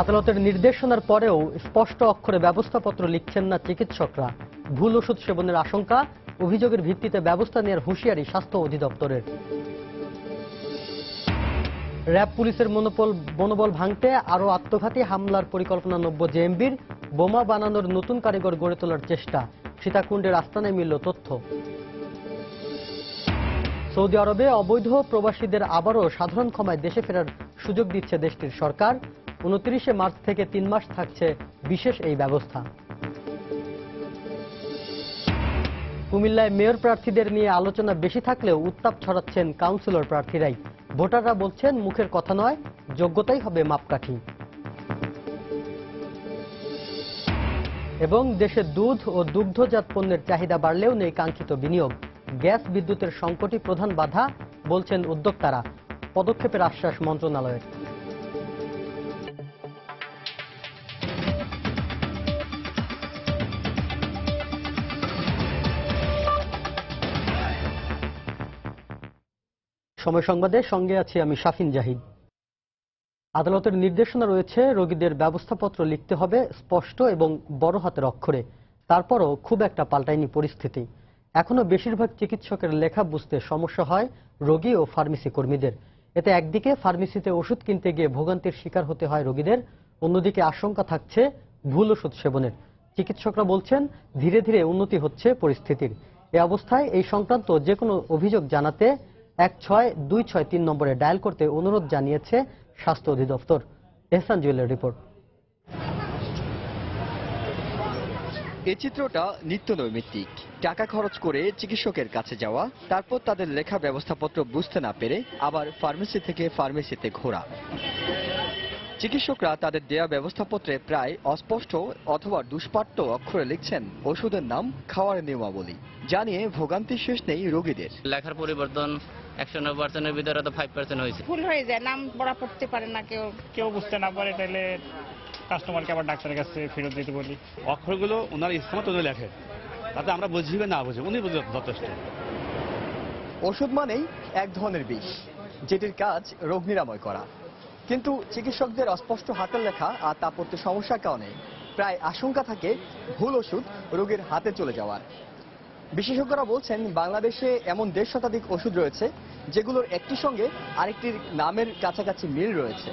আদালতের নির্দেশনার পরেও স্পষ্ট অক্ষরে ব্যবস্থাপত্র লিখছেন না চিকিৎসকরা। ভুল ওষুধ সেবনের আশঙ্কা, অভিযোগের ভিত্তিতে ব্যবস্থা নেওয়ার হুঁশিয়ারি স্বাস্থ্য অধিদপ্তরের। র্যাব পুলিশের মনোবল ভাঙতে আরও আত্মঘাতী হামলার পরিকল্পনা নব্য জেএমবির। বোমা বানানোর নতুন কারিগর গড়ে তোলার চেষ্টা। সীতাকুণ্ডের আস্তানায় মিলল তথ্য। সৌদি আরবে অবৈধ প্রবাসীদের আবারও সাধারণ ক্ষমায় দেশে ফেরার সুযোগ দিচ্ছে দেশটির সরকার। 29 মার্চ থেকে 3 মাস থাকছে বিশেষ এই ব্যবস্থা। কুমিল্লায় মেয়র প্রার্থীদের নিয়ে আলোচনা বেশি থাকলেও উত্তাপ ছড়াচ্ছেন কাউন্সিলর প্রার্থীরাই। ভোটাররা বলছেন মুখের কথা নয়, যোগ্যতাই হবে মাপকাঠি। এবং দেশে দুধ ও দুগ্ধজাত পণ্যের চাহিদা বাড়লেও নেই কাঙ্ক্ষিত বিনিয়োগ। গ্যাস বিদ্যুতের সংকটই প্রধান বাধা বলছেন উদ্যোক্তারা। পদক্ষেপের আশ্বাস মন্ত্রণালয়ের। সময় সংবাদের সঙ্গে আছি আমি শাফিন জাহিদ। আদালতের নির্দেশনা রয়েছে, রোগীদের ব্যবস্থাপত্র লিখতে হবে স্পষ্ট এবং বড় হাতের অক্ষরে। তারপরও খুব একটা পাল্টায়নি পরিস্থিতি। এখনো বেশিরভাগ চিকিৎসকের লেখা বুঝতে সমস্যা হয় রোগী ও ফার্মেসি কর্মীদের। এতে একদিকে ফার্মেসিতে ওষুধ কিনতে গিয়ে ভোগান্তির শিকার হতে হয় রোগীদের, অন্যদিকে আশঙ্কা থাকছে ভুল ওষুধ সেবনের। চিকিৎসকরা বলছেন ধীরে ধীরে উন্নতি হচ্ছে পরিস্থিতির। এ অবস্থায় এই সংক্রান্ত যে কোনো অভিযোগ জানাতে 16263 নম্বরে ডায়াল করতে অনুরোধ জানিয়েছে স্বাস্থ্য অধিদপ্তর। এহসান জুয়েলের রিপোর্ট। এই চিত্রটা নিত্য নৈমিত্তিক। টাকা খরচ করে চিকিৎসকের কাছে যাওয়া, তারপর তাদের লেখা ব্যবস্থাপত্র বুঝতে না পেরে আবার ফার্মেসি থেকে ফার্মেসিতে ঘোরা। চিকিৎসকরা তাদের দেয়া ব্যবস্থাপত্রে প্রায় অস্পষ্ট অথবা দুষ্পাট্য অক্ষরে লিখছেন ওষুধের নাম, খাওয়ার নিয়মাবলী। জানিয়ে ভোগান্তির শেষ নেই রোগীদের। লেখার পরিবর্তন 190%-এর ভিতরে তো 5% হয়েছে। ভুল হয়ে যায়, নাম পড়া পড়তে পারে না কেউ বুঝতে না পারে, তাহলে কাস্টমারকে আবার ডাক্তারের কাছে ফেরত দিতে বলি। অক্ষরগুলো ওনার ইচ্ছামতো উনি লেখেন, তাতে আমরা বুঝিবে না বুঝি, উনি বুঝে যথেষ্ট। ওষুধ মানেই এক ধরনের বিষ, যেটির কাজ রোগ নিরাময় করা। কিন্তু চিকিৎসকদের অস্পষ্ট হাতের লেখা আর তাৎপর্য সমস্যার কারণে প্রায় আশঙ্কা থাকে ভুল ওষুধ রোগীর হাতে চলে যাওয়ার। বিশেষজ্ঞরা বলছেন বাংলাদেশে এমন 1.5 শতাধিক ওষুধ রয়েছে যেগুলোর একটির সঙ্গে আরেকটির নামের কাছাকাছি মিল রয়েছে।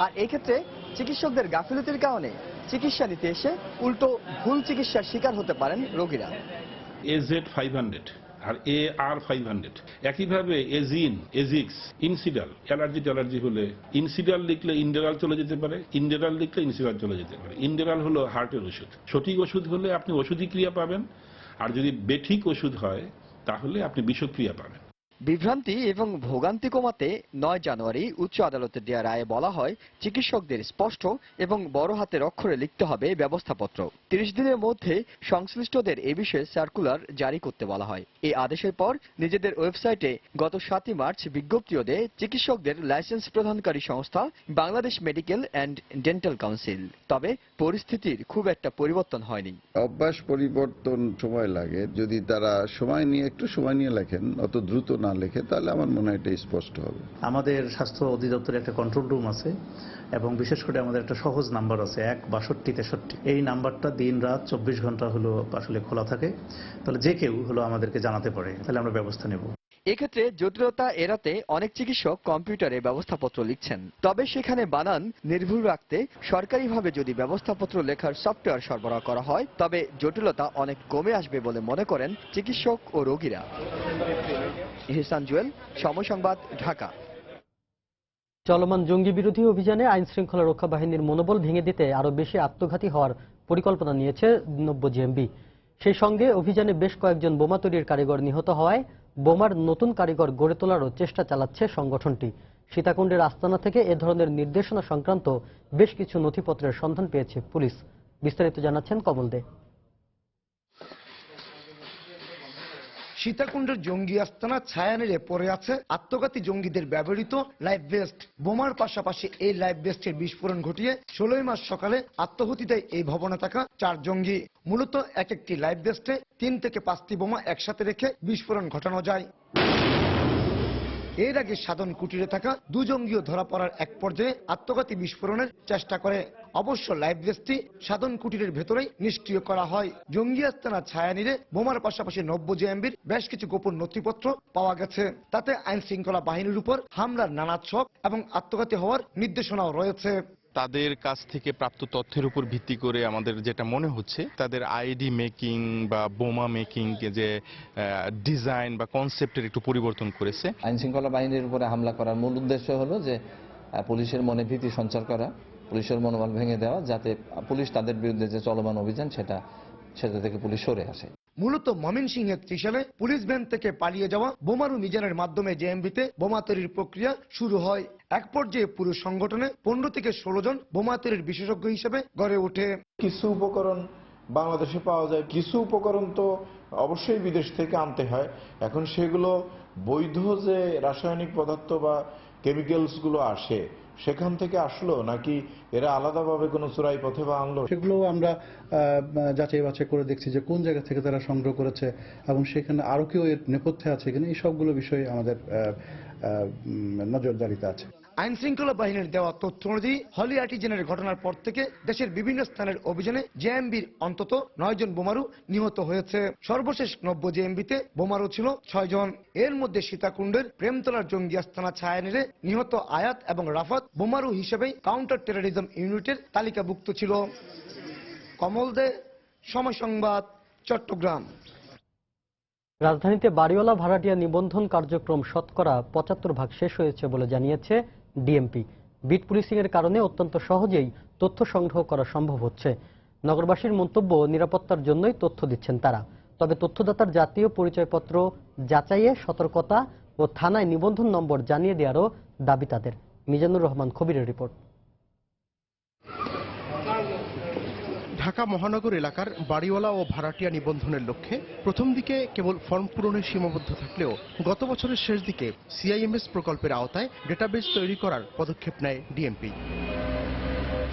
আর এই ক্ষেত্রে চিকিৎসকদের গাফিলতির কারণে চিকিৎসা নিতে এসে উল্টো ভুল চিকিৎসার শিকার হতে পারেন রোগীরা। AZ500 আর AR500, একইভাবে এজিন, এজিক্স, ইনসিডাল, অ্যালার্জি হলে ইনসিডাল লিখলে ইন্ডেরাল চলে যেতে পারে, ইন্ডেরাল লিখলে ইনসিডাল চলে যেতে পারে। ইন্ডেরাল হলো হার্টের ওষুধ। সঠিক ওষুধ হলে আপনি ওষুধি ক্রিয়া পাবেন, আর যদি বেঠিক ওষুধ হয় তাহলে আপনি বিষক্রিয়া পাবেন। বিভ্রান্তি এবং ভোগান্তি কমাতে 9 জানুয়ারি উচ্চ আদালতের দেয়া রায়ে বলা হয় চিকিৎসকদের স্পষ্ট এবং বড় হাতের অক্ষরে লিখতে হবে ব্যবস্থাপত্র। 30 দিনের মধ্যে সংশ্লিষ্টদের এ বিষয়ে সার্কুলার জারি করতে বলা হয়। এই আদেশের পর নিজেদের ওয়েবসাইটে গত 7 মার্চ বিজ্ঞপ্তিও দেয় চিকিৎসকদের লাইসেন্স প্রদানকারী সংস্থা Bangladesh medical and dental council. তবে পরিস্থিতির খুব একটা পরিবর্তন হয়নি। অভ্যাস পরিবর্তন সময় লাগে, যদি তারা একটু সময় নিয়ে লেখেন, অত দ্রুত না লেখে, তাহলে আমার মনে হয় এটা স্পষ্ট হবে। আমাদের স্বাস্থ্য অধিদপ্তরে একটা কন্ট্রোল রুম আছে এবং বিশেষ করে আমাদের একটা সহজ নাম্বার আছে 16263। এই নাম্বারটা দিন রাত 24 ঘন্টা হলো আসলে খোলা থাকে। তাহলে যে কেউ হলো আমাদেরকে জানাতে পারে, তাহলে আমরা ব্যবস্থা নেব। এক্ষেত্রে জটিলতা এড়াতে অনেক চিকিৎসক কম্পিউটারে ব্যবস্থাপত্র লিখছেন। তবে সেখানে বানান নির্ভুল রাখতে সরকারিভাবে যদি ব্যবস্থাপত্র লেখার সফটওয়্যার সরবরাহ করা হয় তবে জটিলতা অনেক কমে আসবে বলে মনে করেন চিকিৎসক ও রোগীরা। এহসান জুয়েল, সময় সংবাদ, ঢাকা। চলমান জঙ্গি বিরোধী অভিযানে আইন শৃঙ্খলা রক্ষা বাহিনীর মনোবল ভেঙে দিতে আরো বেশি আত্মঘাতী হওয়ার পরিকল্পনা নিয়েছে নব্য জেএমবি। সেই সঙ্গে অভিযানে বেশ কয়েকজন বোমা তৈরির কারিগর নিহত হওয়ায় বোমার নতুন কারিগর গড়ে তোলারও চেষ্টা চালাচ্ছে সংগঠনটি। সীতাকুণ্ডের আস্তানা থেকে এ ধরনের নির্দেশনা সংক্রান্ত বেশ কিছু নথিপত্রের সন্ধান পেয়েছে পুলিশ। বিস্তারিত জানাচ্ছেন কমল দে। সীতাকুণ্ডের জঙ্গি আস্তানা ছায়া নেড়ে পড়ে আছে আত্মঘাতী জঙ্গিদের ব্যবহৃত লাইফ ভেস্ট। বোমার পাশাপাশি এই লাইফ ভেস্টের বিস্ফোরণ ঘটিয়ে 16 মার্চ সকালে আত্মাহুতি দেয় এই ভবনে থাকা 4 জঙ্গি। মূলত এক একটি লাইফ ভেস্টে 3 থেকে 5টি বোমা একসাথে রেখে বিস্ফোরণ ঘটানো যায়। এর আগে সাধন কুটিরে থাকা 2 জঙ্গিও ধরা পড়ার এক পর্যায়ে আত্মঘাতী বিস্ফোরণের চেষ্টা করে। অবশ্য লাইভ ভেস্টটি সাধন কুটিরের ভেতরেই নিষ্ক্রিয় করা হয়। জঙ্গি আস্তানা ছায়ানিরে বোমার পাশাপাশি 90 জেএমবির বেশ কিছু গোপন নথিপত্র পাওয়া গেছে। তাতে আইন শৃঙ্খলা বাহিনীর উপর হামলার নানা ছক এবং আত্মঘাতী হওয়ার নির্দেশনাও রয়েছে। তাদের কাছ থেকে প্রাপ্ত তথ্যের উপর ভিত্তি করে আমাদের যেটা মনে হচ্ছে তাদের আইডি মেকিং বা বোমা মেকিং যে ডিজাইন বা কনসেপ্টের একটু পরিবর্তন করেছে। আইন শৃঙ্খলা বাহিনীর উপরে হামলা করার মূল উদ্দেশ্য হলো যে পুলিশের মনে ভীতি সঞ্চার করা, পুলিশের মনোবল ভেঙে দেওয়া, যাতে পুলিশ তাদের বিরুদ্ধে যে চলমান অভিযান সেটা থেকে পুলিশ সরে আসে। মূলত ময়মনসিংহের ত্রিশালে পুলিশ ভ্যান থেকে পালিয়ে যাওয়া বোমারু মিজানের মাধ্যমে জেএমবিতে বোমা তৈরির প্রক্রিয়া শুরু হয়। এক পর্যায়ে পুরো সংগঠনে 15 থেকে 16 জন বোমা তৈরির বিশেষজ্ঞ হিসেবে গড়ে ওঠে। কিছু উপকরণ বাংলাদেশে পাওয়া যায়, কিছু উপকরণ তো অবশ্যই বিদেশ থেকে আনতে হয়। এখন সেগুলো বৈধ যে রাসায়নিক পদার্থ বা কেমিক্যালস গুলো আসে সেখান থেকে আসলো নাকি এরা আলাদাভাবে কোনো চোরাই পথে বা আনলো, সেগুলো আমরা যাচাই বাছাই করে দেখছি যে কোন জায়গা থেকে তারা সংগ্রহ করেছে এবং সেখানে আরো কেউ এর নেপথ্যে আছে কিনা, এই সবগুলো বিষয়ে আমাদের নজরদারিতে আছে। আইন শৃঙ্খলা বাহিনীর দেওয়া তথ্য অনুযায়ী হলি আর্টিজেনের ঘটনার পর থেকে দেশের বিভিন্ন স্থানের অভিযানে জেএমবির অন্তত 9 জন বোমারু নিহত হয়েছে। সর্বশেষ 90 জেএমবিতে বোমারু ছিল 6 জন। এর মধ্যে সীতাকুণ্ডের প্রেমতলার জঙ্গি আস্তানা ছায়ানিরে নিহত আয়াত এবং রাফাত বোমারু হিসেবে কাউন্টার টেরোরিজম ইউনিটের তালিকাভুক্ত ছিল। কমল দে, সময় সংবাদ, চট্টগ্রাম। রাজধানীতে বাড়িওয়ালা ভাড়াটিয়া নিবন্ধন কার্যক্রম শতকরা 75% শেষ হয়েছে বলে জানিয়েছে ডিএমপি। বিট পুলিশিং এর কারণে অত্যন্ত সহজেই তথ্য সংগ্রহ করা সম্ভব হচ্ছে। নগরবাসীর মন্তব্য, নিরাপত্তার জন্যই তথ্য দিচ্ছেন তারা। তবে তথ্যদাতার জাতীয় পরিচয়পত্র যাচাইয়ে সতর্কতা ও থানায় নিবন্ধন নম্বর জানিয়ে দেওয়ারও দাবি তাদের। মিজানুর রহমান খবিরের রিপোর্ট। ঢাকা মহানগর এলাকার বাড়িওয়ালা ও ভাড়াটিয়া নিবন্ধনের লক্ষ্যে প্রথম দিকে কেবল ফর্ম পূরণে সীমাবদ্ধ থাকলেও গত বছরের শেষ দিকে সিআইএমএস প্রকল্পের আওতায় ডেটাবেস তৈরি করার পদক্ষেপ নেয় ডিএমপি।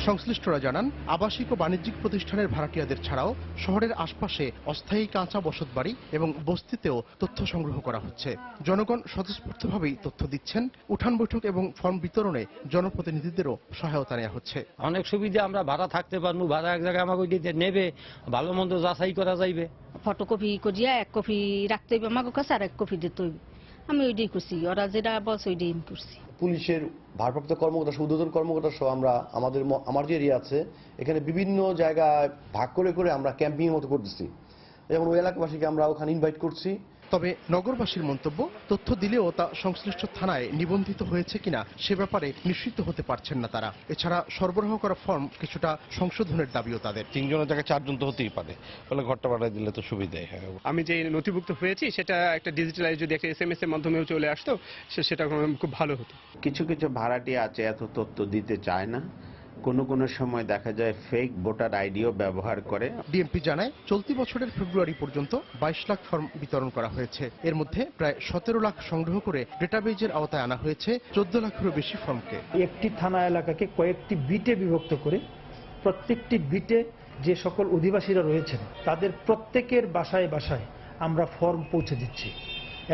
সংশ্লিষ্টরা জানান, আবাসিক ও বাণিজ্যিক প্রতিষ্ঠানের ভাড়াটিয়াদের ছাড়াও শহরের আশপাশে অস্থায়ী কাঁচা বসতবাড়ি এবং বস্তিতেও তথ্য সংগ্রহ করা হচ্ছে। জনগণ স্বতঃস্ফূর্তভাবেই তথ্য দিচ্ছেন। উঠান বৈঠক এবং ফর্ম বিতরণে জনপ্রতিনিধিদেরও সহায়তা নেওয়া হচ্ছে। অনেক সুবিধা, আমরা ভাড়া থাকতে পারবো, ভাড়া এক জায়গায় আমাকে নেবে, ভালো মন্দ যাচাই করা যাইবে। ফটোকপি করিয়া 1 কপি রাখতে হইবে আমার কাছে, আর 1 কপি দিতে হইবে। আমি ওইটাই করছি, ওরা যেটা বলছে ওইটাই আমি করছি। পুলিশের ভারপ্রাপ্ত কর্মকর্তা, ঊর্ধ্বতন কর্মকর্তা সহ আমরা আমার যে এরিয়া আছে এখানে বিভিন্ন জায়গায় ভাগ করে করে আমরা ক্যাম্পিং মতো করতেছি। যেমন ওই এলাকাবাসীকে আমরা ওখানে ইনভাইট করছি। তবে নগরবাসীর মন্তব্য, তথ্য দিলেও তা সংশ্লিষ্ট থানায় নিবন্ধিত হয়েছে কিনা সে ব্যাপারে নিশ্চিত হতে পারছেন না তারা। এছাড়া সরবরাহ করা ফর্ম কিছুটা সংশোধনের দাবিও তাদের। 3 জনের জায়গায় 4 জন তো হতেই পারে, ফলে ঘরটা পাঠায় দিলে তো সুবিধাই হয়। আমি যে নথিভুক্ত হয়েছি সেটা একটা ডিজিটালাইজ যদি একটা SMS এর মাধ্যমেও চলে আসতো সেটা খুব ভালো হতো। কিছু কিছু ভাড়াটিয়া আছে এত তথ্য দিতে চায় না, কোনো সময় দেখা যায় ফেক ভোটার আইডিও ব্যবহার করে। ডিএমপি জানায়, চলতি বছরের ফেব্রুয়ারি পর্যন্ত 22 লাখ ফর্ম বিতরণ করা হয়েছে। এর মধ্যে প্রায় 17 লাখ সংগ্রহ করে ডেটাবেজের আওতায় আনা হয়েছে 14 লাখেরও বেশি ফর্মকে। একটি থানা এলাকাকে কয়েকটি বিটে বিভক্ত করে প্রত্যেকটি বিটে যে সকল অধিবাসীরা রয়েছেন তাদের প্রত্যেকের বাসায় বাসায় আমরা ফর্ম পৌঁছে দিচ্ছি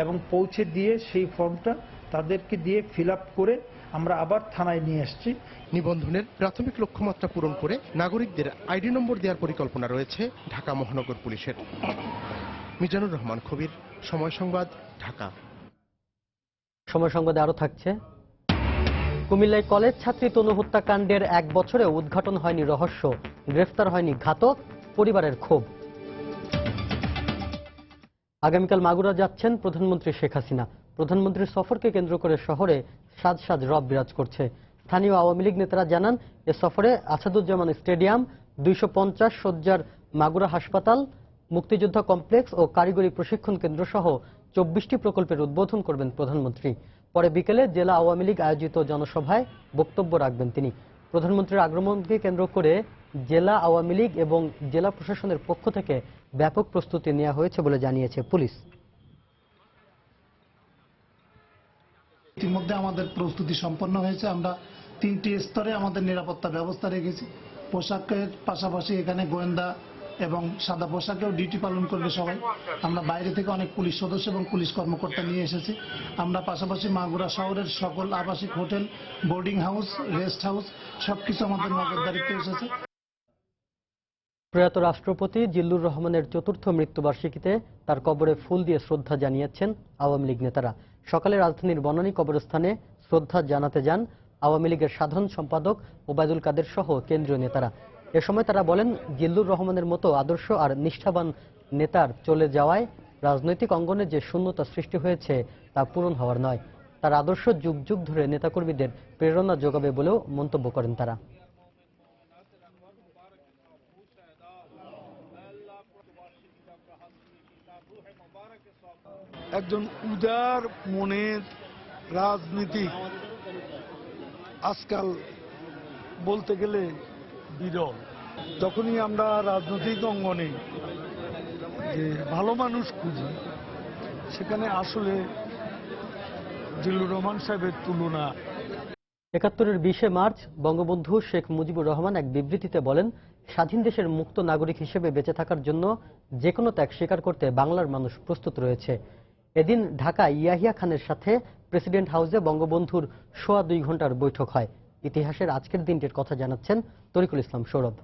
এবং পৌঁছে দিয়ে সেই ফর্মটা তাদেরকে দিয়ে ফিল আপ করে আমরা আবার থানায় নিয়ে আসছি। নিবন্ধনের প্রাথমিক লক্ষ্যমাত্রা পূরণ করে নাগরিকদের আইডি নম্বর দেওয়ার পরিকল্পনা রয়েছে ঢাকা মহানগর পুলিশের। মিজানুর রহমান খবির, সময় সংবাদ, ঢাকা। সময় সংবাদে আরো থাকছে, কুমিল্লায় কলেজ ছাত্রী তনু হত্যাকাণ্ডের 1 বছরে উদ্ঘাটন হয়নি রহস্য, গ্রেফতার হয়নি ঘাতক, পরিবারের ক্ষোভ। আগামীকাল মাগুরা যাচ্ছেন প্রধানমন্ত্রী শেখ হাসিনা। প্রধানমন্ত্রীর সফরকে কেন্দ্র করে শহরে সাজ সাজ রব বিরাজ করছে। স্থানীয় আওয়ামী লীগ নেতারা জানান, এ সফরে আসাদুজ্জামান স্টেডিয়াম, 250 শয্যার মাগুরা হাসপাতাল, মুক্তিযোদ্ধা কমপ্লেক্স ও কারিগরি প্রশিক্ষণ কেন্দ্র সহ 24টি প্রকল্পের উদ্বোধন করবেন প্রধানমন্ত্রী। পরে বিকেলে জেলা আওয়ামী লীগ আয়োজিত জনসভায় বক্তব্য রাখবেন তিনি। প্রধানমন্ত্রীর আগমনকে কেন্দ্র করে জেলা আওয়ামী লীগ এবং জেলা প্রশাসনের পক্ষ থেকে ব্যাপক প্রস্তুতি নেওয়া হয়েছে বলে জানিয়েছে পুলিশ। ইতিমধ্যে আমাদের প্রস্তুতি সম্পন্ন হয়েছে। আমরা 3টি স্তরে আমাদের নিরাপত্তা ব্যবস্থা রেখেছি। পোশাকের পাশাপাশি এখানে গোয়েন্দা এবং সাদা পোশাকেও ডিউটি পালন করবে সবাই। আমরা বাইরে থেকে অনেক পুলিশ সদস্য এবং পুলিশ কর্মকর্তা নিয়ে এসেছি। আমরা পাশাপাশি মাগুরা শহরের সকল আবাসিক hotel, boarding house, rest house সবকিছু আমাদের নজরদারিতে এসেছে। প্রয়াত রাষ্ট্রপতি জিল্লুর রহমানের চতুর্থ মৃত্যুবার্ষিকীতে তার কবরে ফুল দিয়ে শ্রদ্ধা জানিয়েছেন আওয়ামী লীগ নেতারা। সকালে রাজধানীর বনানী কবরস্থানে শ্রদ্ধা জানাতে যান আওয়ামী লীগের সাধারণ সম্পাদক ওবায়দুল কাদের সহ কেন্দ্রীয় নেতারা। এ সময় তারা বলেন, জিল্লুর রহমানের মতো আদর্শ আর নিষ্ঠাবান নেতার চলে যাওয়ায় রাজনৈতিক অঙ্গনে যে শূন্যতা সৃষ্টি হয়েছে তা পূরণ হওয়ার নয়। তার আদর্শ যুগ যুগ ধরে নেতাকর্মীদের প্রেরণা যোগাবে বলেও মন্তব্য করেন তারা। একজন উদার মনের রাজনীতিক আজকাল বলতে গেলে বিরল। যখনই আমরা রাজনৈতিক অঙ্গনে যে ভালো মানুষ খুঁজি, সেখানে আসলে জিল্লুর রহমান সাহেবের তুলনা। ৭১-এর ২০শে মার্চ বঙ্গবন্ধু শেখ মুজিবুর রহমান এক বিবৃতিতে বলেন, স্বাধীন দেশের মুক্ত নাগরিক হিসেবে বেঁচে থাকার জন্য যে কোনো ত্যাগ স্বীকার করতে বাংলার মানুষ প্রস্তুত রয়েছে। এদিন ঢাকায় ইয়াহিয়া খানের সাথে প্রেসিডেন্ট হাউসে বঙ্গবন্ধুর সোয়া ২ ঘণ্টার বৈঠক হয়। ইতিহাসের আজকের দিনটির কথা জানাচ্ছেন তরিকুল ইসলাম সৌরভ।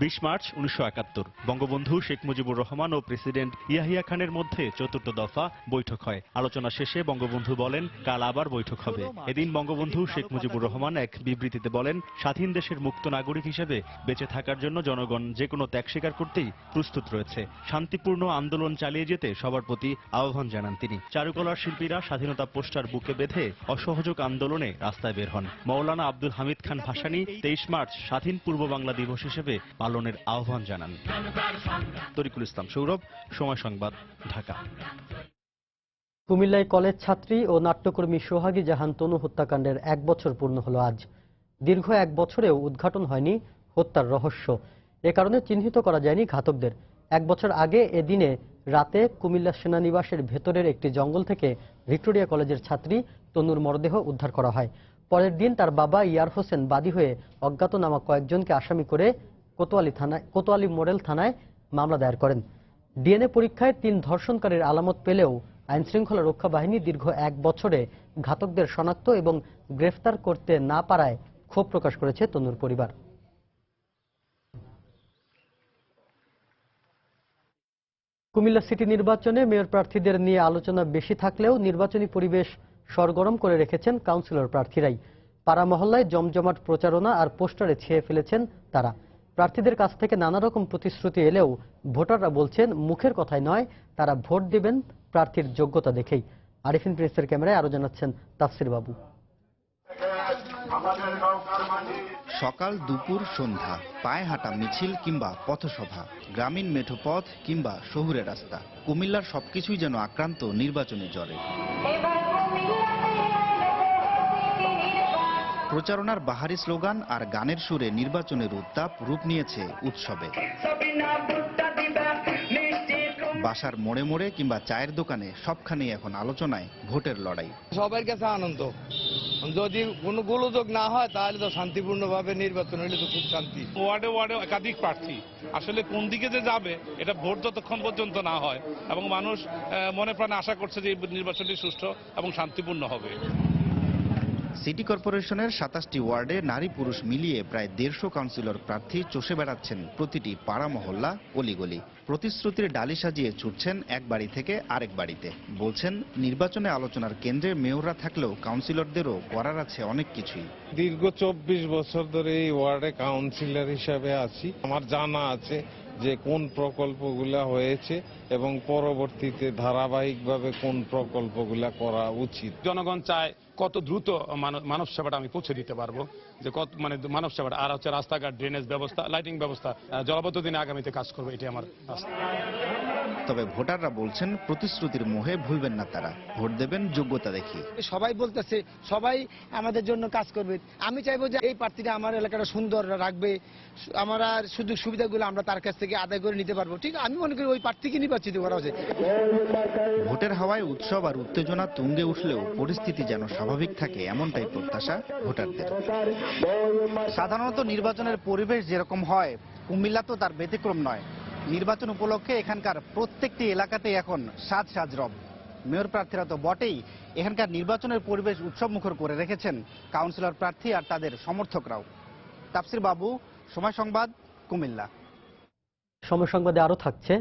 ২০ মার্চ ১৯৭১ বঙ্গবন্ধু শেখ মুজিবুর রহমান ও প্রেসিডেন্ট ইয়াহিয়া খানের মধ্যে চতুর্থ দফা বৈঠক হয়। আলোচনা শেষে বঙ্গবন্ধু বলেন, কাল আবার বৈঠক হবে। এদিন বঙ্গবন্ধু শেখ মুজিবুর রহমান এক বিবৃতিতে বলেন, স্বাধীন দেশের মুক্ত নাগরিক হিসেবে বেঁচে থাকার জন্য জনগণ যে কোনো ত্যাগ স্বীকার করতেই প্রস্তুত রয়েছে। শান্তিপূর্ণ আন্দোলন চালিয়ে যেতে সবার প্রতি আহ্বান জানান তিনি। চারুকলার শিল্পীরা স্বাধীনতা পোস্টার বুকে বেঁধে অসহযোগ আন্দোলনে রাস্তায় বের হন। মৌলানা আব্দুল হামিদ খান ভাসানী ২৩ মার্চ স্বাধীন পূর্ব বাংলা দিবস হিসেবে পালনের আহ্বান জানান। তরিকুল ইসলাম সৌরভ, সময় সংবাদ, ঢাকা। কুমিল্লায় কলেজ ছাত্রী ও নাট্যকর্মী সোহাগী জাহান তনু হত্যাকাণ্ডের ১ বছর পূর্ণ হলো আজ। দীর্ঘ ১ বছরেও উদ্ঘাটন হয়নি হত্যার রহস্য। এ কারণে চিহ্নিত করা যায়নি ঘাতকদের। ১ বছর আগে এদিনে রাতে কুমিল্লা সেনানিবাসের ভেতরের একটি জঙ্গল থেকে ভিক্টোরিয়া কলেজের ছাত্রী তনুর মরদেহ উদ্ধার করা হয়। পরের দিন তার বাবা ইয়ার হোসেন বাদী হয়ে অজ্ঞাতনামা কয়েকজনকে আসামি করে কোতোয়ালি মডেল থানায় মামলা দায়ের করেন। ডিএনএ পরীক্ষায় ৩ ধর্ষণকারীর আলামত পেলেও আইনশৃঙ্খলা রক্ষা বাহিনী দীর্ঘ ১ বছরে ঘাতকদের শনাক্ত এবং গ্রেফতার করতে না পারায় ক্ষোভ প্রকাশ করেছে তনুর পরিবার। কুমিল্লা সিটি নির্বাচনে মেয়র প্রার্থীদের নিয়ে আলোচনা বেশি থাকলেও নির্বাচনী পরিবেশ সরগরম করে রেখেছেন কাউন্সিলর প্রার্থীরাই। পাড়া মহল্লায় জমজমাট প্রচারণা আর পোস্টারে ছেয়ে ফেলেছেন তারা। প্রার্থীদের কাছ থেকে নানা রকম প্রতিশ্রুতি এলেও ভোটাররা বলছেন মুখের কথায় নয়, তারা ভোট দেবেন প্রার্থীর যোগ্যতা দেখেই। আরিফিন প্রেসের ক্যামেরায় আরো জানাচ্ছেন তাফসির বাবু। সকাল, দুপুর, সন্ধ্যা, পায়ে হাঁটা মিছিল কিংবা পথসভা, গ্রামীণ মেঠোপথ কিংবা শহুরে রাস্তা, কুমিল্লার সবকিছুই যেন আক্রান্ত নির্বাচনী জ্বরে। প্রচারণার বাহারি স্লোগান আর গানের সুরে নির্বাচনের উত্তাপ রূপ নিয়েছে উৎসবে। বাসার মোড়ে মোড়ে কিংবা চায়ের দোকানে সবখানেই এখন আলোচনায় ভোটের লড়াই। সবার কাছে আনন্দ, যদি কোনো গোলযোগ না হয় তাহলে তো শান্তিপূর্ণভাবে নির্বাচন হলে তো খুব শান্তি। ওয়ার্ডে ওয়ার্ডে একাধিক প্রার্থী, আসলে কোন দিকে যে যাবে এটা ভোট যতক্ষণ পর্যন্ত না হয় এবং মানুষ মনে প্রাণে আশা করছে যে নির্বাচনটি সুষ্ঠু এবং শান্তিপূর্ণ হবে। সিটি কর্পোরেশনের ২৭টি ওয়ার্ডে নারী পুরুষ মিলিয়ে প্রায় ১৫০ কাউন্সিলর প্রার্থী চষে বেড়াচ্ছেন প্রতিটি পাড়া মহল্লা অলিগলি। প্রতিশ্রুতির ডালি সাজিয়ে ছুটছেন এক বাড়ি থেকে আরেক বাড়িতে। বলছেন নির্বাচনে আলোচনার কেন্দ্রে মেয়ররা থাকলেও কাউন্সিলরদেরও করার আছে অনেক কিছুই। দীর্ঘ ২৪ বছর ধরে এই ওয়ার্ডে কাউন্সিলর হিসাবে আছি। আমার জানা আছে যে কোন প্রকল্পগুলা হয়েছে এবং পরবর্তীতে ধারাবাহিকভাবে কোন প্রকল্পগুলা করা উচিত। জনগণ চায় কত দ্রুত মানব সেবাটা আমি পৌঁছে দিতে পারবো, যে কত মানব সেবাটা, আর হচ্ছে রাস্তাঘাট, ড্রেনেজ ব্যবস্থা, লাইটিং ব্যবস্থা, জলবদ্ধ দিনে আগামীতে কাজ করবো, এটি আমার আস্থা। তবে ভোটাররা বলছেন প্রতিশ্রুতির মোহে ভুলবেন না তারা, ভোট দেবেন যোগ্যতা দেখি। সবাই বলতেছে সবাই আমাদের জন্য কাজ করবে, আমি চাইবো যে এই প্রার্থীরা আমার এলাকাটা সুন্দর রাখবে, আমরা সুযোগ সুবিধাগুলো আমরা তার কাছ থেকে আদায় করে নিতে পারবো। ঠিক আমি মনে করি ওই প্রার্থীকে নির্বাচিত করা উচিত। ভোটের হাওয়ায় উৎসব আর উত্তেজনা তুঙ্গে উঠলেও পরিস্থিতি যেন স্বাভাবিক থাকে এমনটাই প্রত্যাশা ভোটারদের। সাধারণত নির্বাচনের পরিবেশ যেরকম হয় কুমিল্লা তো তার ব্যতিক্রম নয়। নির্বাচন উপলক্ষে এখানকার প্রত্যেকটি এলাকাতেই এখন সাজ সাজ রব। মেয়র প্রার্থীরা তো বটেই, এখানকার নির্বাচনের পরিবেশ উৎসবমুখর করে রেখেছেন কাউন্সিলর প্রার্থী আর তাদের সমর্থকরাও। তাফসির বাবু, সময় সংবাদ, কুমিল্লা। সময় সংবাদে আরো থাকছে,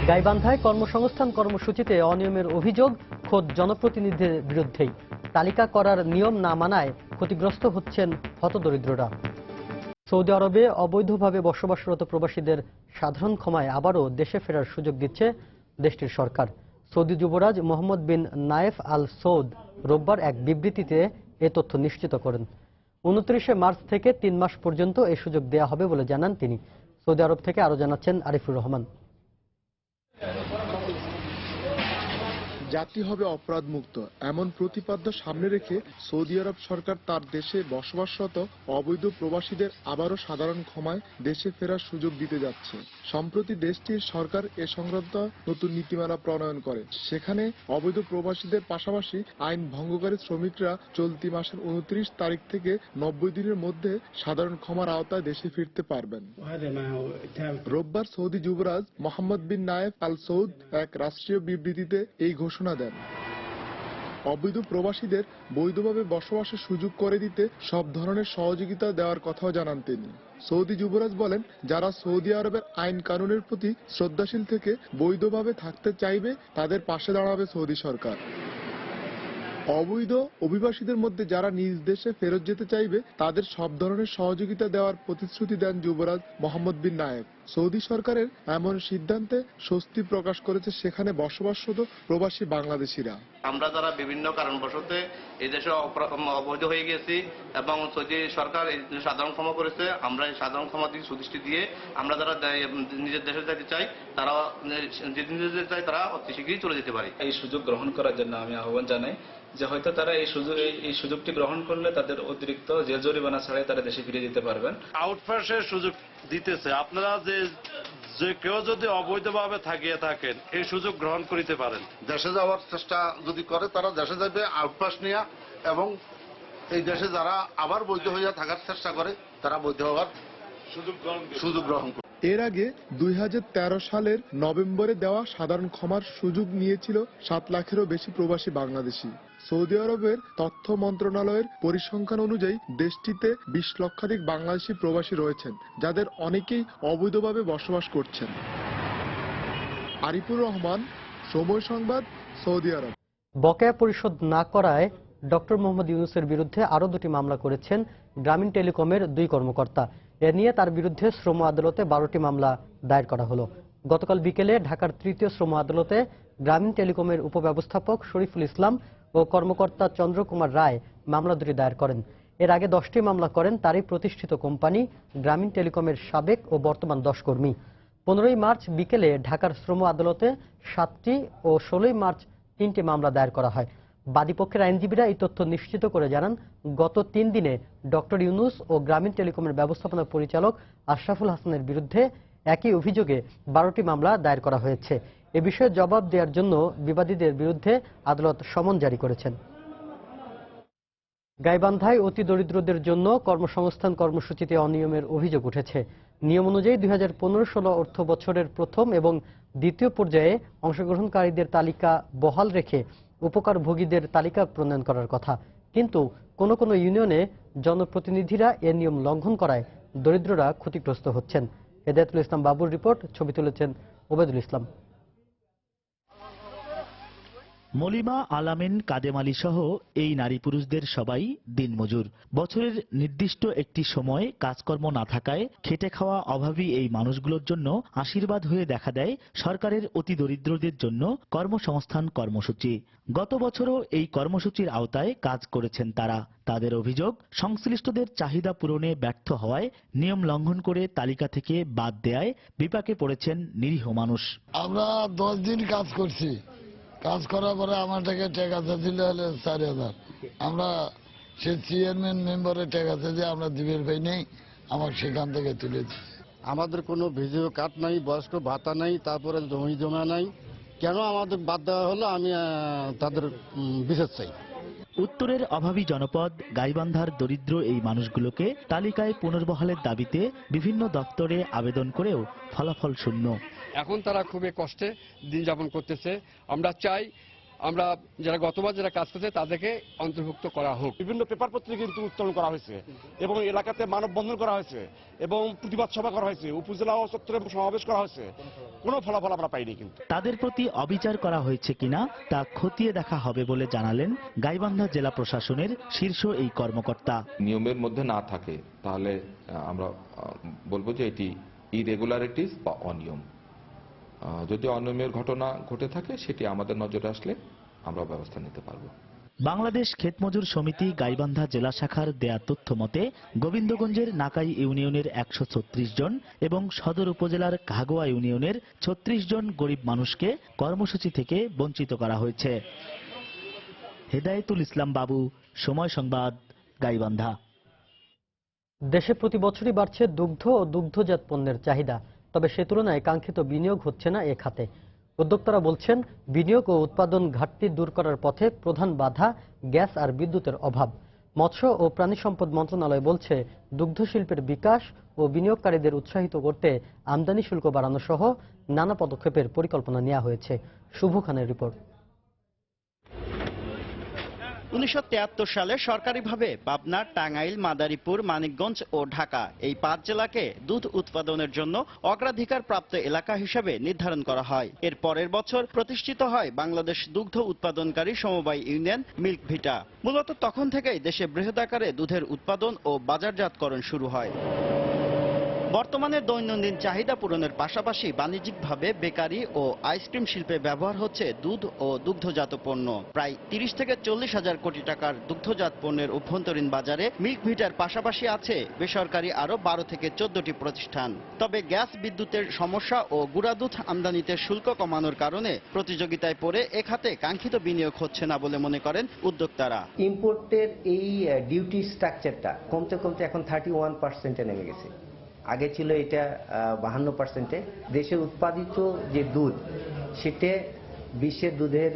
গাইবান্ধায় কর্মসংস্থান কর্মসূচিতে অনিয়মের অভিযোগ খোদ জনপ্রতিনিধিদের বিরুদ্ধেই। তালিকা করার নিয়ম না মানায় ক্ষতিগ্রস্ত হচ্ছেন হতদরিদ্ররা। সৌদি আরবে অবৈধভাবে বসবাসরত প্রবাসীদের সাধারণ ক্ষমায় আবারও দেশে ফেরার সুযোগ দিচ্ছে দেশটির সরকার। সৌদি যুবরাজ মোহাম্মদ বিন নায়েফ আল সৌদ রোববার এক বিবৃতিতে এ তথ্য নিশ্চিত করেন। 29 মার্চ থেকে 3 মাস পর্যন্ত এই সুযোগ দেয়া হবে বলে জানান তিনি। সৌদি আরব থেকে আরো জানাচ্ছেন আরিফুর রহমান। জাতি হবে অপরাধমুক্ত এমন প্রতিপাদ্য সামনে রেখে সৌদি আরব সরকার তার দেশে বসবাসরত অবৈধ প্রবাসীদের আবারও সাধারণ ক্ষমায় দেশে ফেরার সুযোগ দিতে যাচ্ছে। সম্প্রতি দেশটির সরকার এ সংক্রান্ত নতুন নীতিমালা প্রণয়ন করে। সেখানে অবৈধ প্রবাসীদের পাশাপাশি আইন ভঙ্গকারী শ্রমিকরা চলতি মাসের 29 তারিখ থেকে 90 দিনের মধ্যে সাধারণ ক্ষমার আওতায় দেশে ফিরতে পারবেন। রোববার সৌদি যুবরাজ মোহাম্মদ বিন নায়েফ আল সৌদ এক রাষ্ট্রীয় বিবৃতিতে এই ঘোষণা দেন। অবৈধ প্রবাসীদের বৈধভাবে বসবাসের সুযোগ করে দিতে সব ধরনের সহযোগিতা দেওয়ার কথাও জানান তিনি। সৌদি যুবরাজ বলেন, যারা সৌদি আরবের আইন কানুনের প্রতি শ্রদ্ধাশীল থেকে বৈধভাবে থাকতে চাইবে তাদের পাশে দাঁড়াবে সৌদি সরকার। অবৈধ অভিবাসীদের মধ্যে যারা নিজ দেশে ফেরত যেতে চাইবে তাদের সব ধরনের সহযোগিতা দেওয়ার প্রতিশ্রুতি দেন যুবরাজ মোহাম্মদ বিন নায়েফ। সৌদি সরকারের এমন সিদ্ধান্তে স্বস্তি প্রকাশ করেছে সেখানে বসবাসরত প্রবাসী বাংলাদেশিরা। আমরা যারা বিভিন্ন কারণবশত এই দেশে অবৈধ হয়ে গেছি এবং সৌদি সরকার এই সাধারণ ক্ষমা করেছে, আমরা এই সাধারণ ক্ষমা দিয়ে সুদৃষ্টি দিয়ে আমরা যারা নিজের দেশে যেতে চাই তারা নিজের যেতে চাই তারা অতি শীঘ্রই চলে যেতে পারে। এই সুযোগ গ্রহণ করার জন্য আমি আহ্বান জানাই যে হয়তো তারা এই সুযোগটি গ্রহণ করলে তাদের অতিরিক্ত জেল জরিমানা ছাড়াই তারা দেশে ফিরে যেতে পারবেন। আউটপাসের সুযোগ দিতেছে, আপনারা যে কেউ যদি অবৈধভাবে থাকিয়ে থাকেন এই সুযোগ গ্রহণ করিতে পারেন। দেশে যাওয়ার চেষ্টা যদি করে তারা দেশে যাবে আউটপাস নিয়ে, এবং এই দেশে যারা আবার বৈধ হইয়া থাকার চেষ্টা করে তারা বৈধ হওয়ার সুযোগ গ্রহণ করে। এর আগে 2013 সালের নভেম্বরে দেওয়া সাধারণ ক্ষমার সুযোগ নিয়েছিল 7 লাখেরও বেশি প্রবাসী বাংলাদেশি। সৌদি আরবের তথ্য মন্ত্রণালয়ের পরিসংখ্যান অনুযায়ী দেশটিতে 20 লক্ষাধিক বাংলাদেশি প্রবাসী রয়েছেন, যাদের অনেকেই অবৈধভাবে বসবাস করছেন। আরিফুর রহমান, সময় সংবাদ, সৌদি আরব। বকেয়া পরিশোধ না করায় ডক্টর মোহাম্মদ ইউনূসের বিরুদ্ধে আরও 2টি মামলা করেছেন গ্রামীণ টেলিকমের 2 কর্মকর্তা। এ নিয়ে তার বিরুদ্ধে শ্রম আদালতে 12টি মামলা দায়ের করা হলো। গতকাল বিকেলে ঢাকার 3য় শ্রম আদালতে গ্রামীণ টেলিকমের উপব্যবস্থাপক শরীফুল ইসলাম ও কর্মকর্তা চন্দ্রকুমার রায় মামলা 2টি দায়ের করেন। এর আগে 10টি মামলা করেন তারই প্রতিষ্ঠিত কোম্পানি গ্রামীণ টেলিকমের সাবেক ও বর্তমান 10 কর্মী। 15ই মার্চ বিকেলে ঢাকার শ্রম আদালতে 7টি ও 16ই মার্চ 3টি মামলা দায়ের করা হয়। বাদীপক্ষের আইনজীবীরা এই তথ্য নিশ্চিত করে জানান, গত 3 দিনে ডক্টর ইউনূস ও গ্রামীণ টেলিকমের ব্যবস্থাপনা পরিচালক আশরাফুল হাসানের বিরুদ্ধে একই অভিযোগে 12টি মামলা দায়ের করা হয়েছে। এ বিষয়ে জবাব দেওয়ার জন্য বিবাদীদের বিরুদ্ধে আদালত সমন জারি করেছেন। গাইবান্ধায় অতি দরিদ্রদের জন্য কর্মসংস্থান কর্মসূচিতে অনিয়মের অভিযোগ উঠেছে। নিয়ম অনুযায়ী 2015-16 অর্থ বছরের প্রথম এবং দ্বিতীয় পর্যায়ে অংশগ্রহণকারীদের তালিকা বহাল রেখে উপকারভোগীদের তালিকা প্রণয়ন করার কথা, কিন্তু কোন কোন ইউনিয়নে জনপ্রতিনিধিরা এ নিয়ম লঙ্ঘন করায় দরিদ্ররা ক্ষতিগ্রস্ত হচ্ছেন। হেদায়েতুল ইসলাম বাবুর রিপোর্ট, ছবি তুলেছেন ওবেদুল ইসলাম। মলিমা আলামিন কাদেম আলী সহ এই নারী পুরুষদের সবাই দিনমজুর। বছরের নির্দিষ্ট একটি সময় কাজকর্ম না থাকায় খেটে খাওয়া অভাবী এই মানুষগুলোর জন্য আশীর্বাদ হয়ে দেখা দেয় সরকারের অতি দরিদ্রদের জন্য কর্মসংস্থান কর্মসূচি। গত বছরও এই কর্মসূচির আওতায় কাজ করেছেন তারা। তাদের অভিযোগ, সংশ্লিষ্টদের চাহিদা পূরণে ব্যর্থ হওয়ায় নিয়ম লঙ্ঘন করে তালিকা থেকে বাদ দেয়ায় বিপাকে পড়েছেন নিরীহ মানুষ। আমরা 10 দিন কাজ করছি, কাজ করার পরে আমাদেরকে টাকা দিলে হলে 4000। আমরা সে চেয়ারম্যান মেম্বারের টাকা যে আমরা দিবের ভাই নেই, আমার সেখান থেকে তুলে দিচ্ছি। আমাদের কোনো ভিডিও কার্ড নাই, বয়স্ক ভাতা নাই, তারপরে জমি জমা নাই, কেন আমাদের বাদ দেওয়া হলো আমি তাদের বিচার চাই। উত্তরের অভাবী জনপদ গাইবান্ধার দরিদ্র এই মানুষগুলোকে তালিকায় পুনর্বহালের দাবিতে বিভিন্ন দপ্তরে আবেদন করেও ফলাফল শূন্য। এখন তারা খুবই কষ্টে দিন যাপন করতেছে। আমরা চাই আমরা যারা গতবার যারা কাজ করছে তাদেরকে অন্তর্ভুক্ত করা হোক। বিভিন্ন পেপার পত্রিকা কিন্তু উত্তোলন করা হয়েছে এবং এলাকাতে মানববন্ধন করা হয়েছে এবং প্রতিবাদ সভা করা হয়েছে, উপজেলা চত্বরে সমাবেশ করা হয়েছে, কোনো ফলাফল আমরা পাইনি। কিন্তু তাদের প্রতি অবিচার করা হয়েছে কিনা তা খতিয়ে দেখা হবে বলে জানালেন গাইবান্ধা জেলা প্রশাসনের শীর্ষ এই কর্মকর্তা। নিয়মের মধ্যে না থাকে তাহলে আমরা বলবো যে এটি ইরেগুলারিটিস বা অনিয়ম। যদি অনিয়মের ঘটনা ঘটে থাকে সেটি আমাদের নজরে আসলে আমরা ব্যবস্থা নিতে পারবো। বাংলাদেশ ক্ষেতমজুর সমিতি গাইবান্ধা জেলা শাখার দেয়া তথ্য মতে গোবিন্দগঞ্জের নাকাই ইউনিয়নের 136 জন এবং সদর উপজেলার ঘাগোয়া ইউনিয়নের 36 জন গরিব মানুষকে কর্মসূচি থেকে বঞ্চিত করা হয়েছে। হেদায়েতুল ইসলাম বাবু, সময় সংবাদ, গাইবান্ধা। দেশে প্রতি বছরই বাড়ছে দুগ্ধ ও দুগ্ধজাত পণ্যের চাহিদা, তবে সে তুলনায় কাঙ্ক্ষিত বিনিয়োগ হচ্ছে না এ খাতে। উদ্যোক্তারা বলছেন, বিনিয়োগ ও উৎপাদন ঘাটতি দূর করার পথে প্রধান বাধা গ্যাস আর বিদ্যুতের অভাব। মৎস্য ও প্রাণী সম্পদ মন্ত্রণালয় বলছে, দুগ্ধ শিল্পের বিকাশ ও বিনিয়োগকারীদের উৎসাহিত করতে আমদানি শুল্ক বাড়ানো সহ নানা পদক্ষেপের পরিকল্পনা নেওয়া হয়েছে। শুভ খানের রিপোর্ট। 1973 সালে সরকারিভাবে পাবনা, টাঙ্গাইল, মাদারীপুর, মানিকগঞ্জ ও ঢাকা এই 5 জেলাকে দুধ উৎপাদনের জন্য অগ্রাধিকার প্রাপ্ত এলাকা হিসেবে নির্ধারণ করা হয়। এর পরের বছর প্রতিষ্ঠিত হয় বাংলাদেশ দুগ্ধ উৎপাদনকারী সমবায় ইউনিয়ন মিল্ক ভিটা। মূলত তখন থেকেই দেশে বৃহদাকারে দুধের উৎপাদন ও বাজারজাতকরণ শুরু হয়। বর্তমানে দৈনন্দিন চাহিদা পূরণের পাশাপাশি বাণিজ্যিকভাবে বেকারি ও আইসক্রিম শিল্পে ব্যবহার হচ্ছে দুধ ও দুগ্ধজাত পণ্য। প্রায় 30 থেকে 40 হাজার কোটি টাকার দুগ্ধজাত পণ্যের অভ্যন্তরীণ বাজারে মিল্ক ভিটার পাশাপাশি আছে বেসরকারি আরও 12 থেকে 14টি প্রতিষ্ঠান। তবে গ্যাস, বিদ্যুতের সমস্যা ও গুঁড়া দুধ আমদানিতে শুল্ক কমানোর কারণে প্রতিযোগিতায় পড়ে এ খাতে কাঙ্ক্ষিত বিনিয়োগ হচ্ছে না বলে মনে করেন উদ্যোক্তারা। ইম্পোর্টের এই ডিউটি স্ট্রাকচারটা কমতে কমতে এখন 31%-এ নেমে গেছে। আগে ছিল এটা 52%-এ। দেশে উৎপাদিত যে দুধ সেটা বিশ্বের দুধের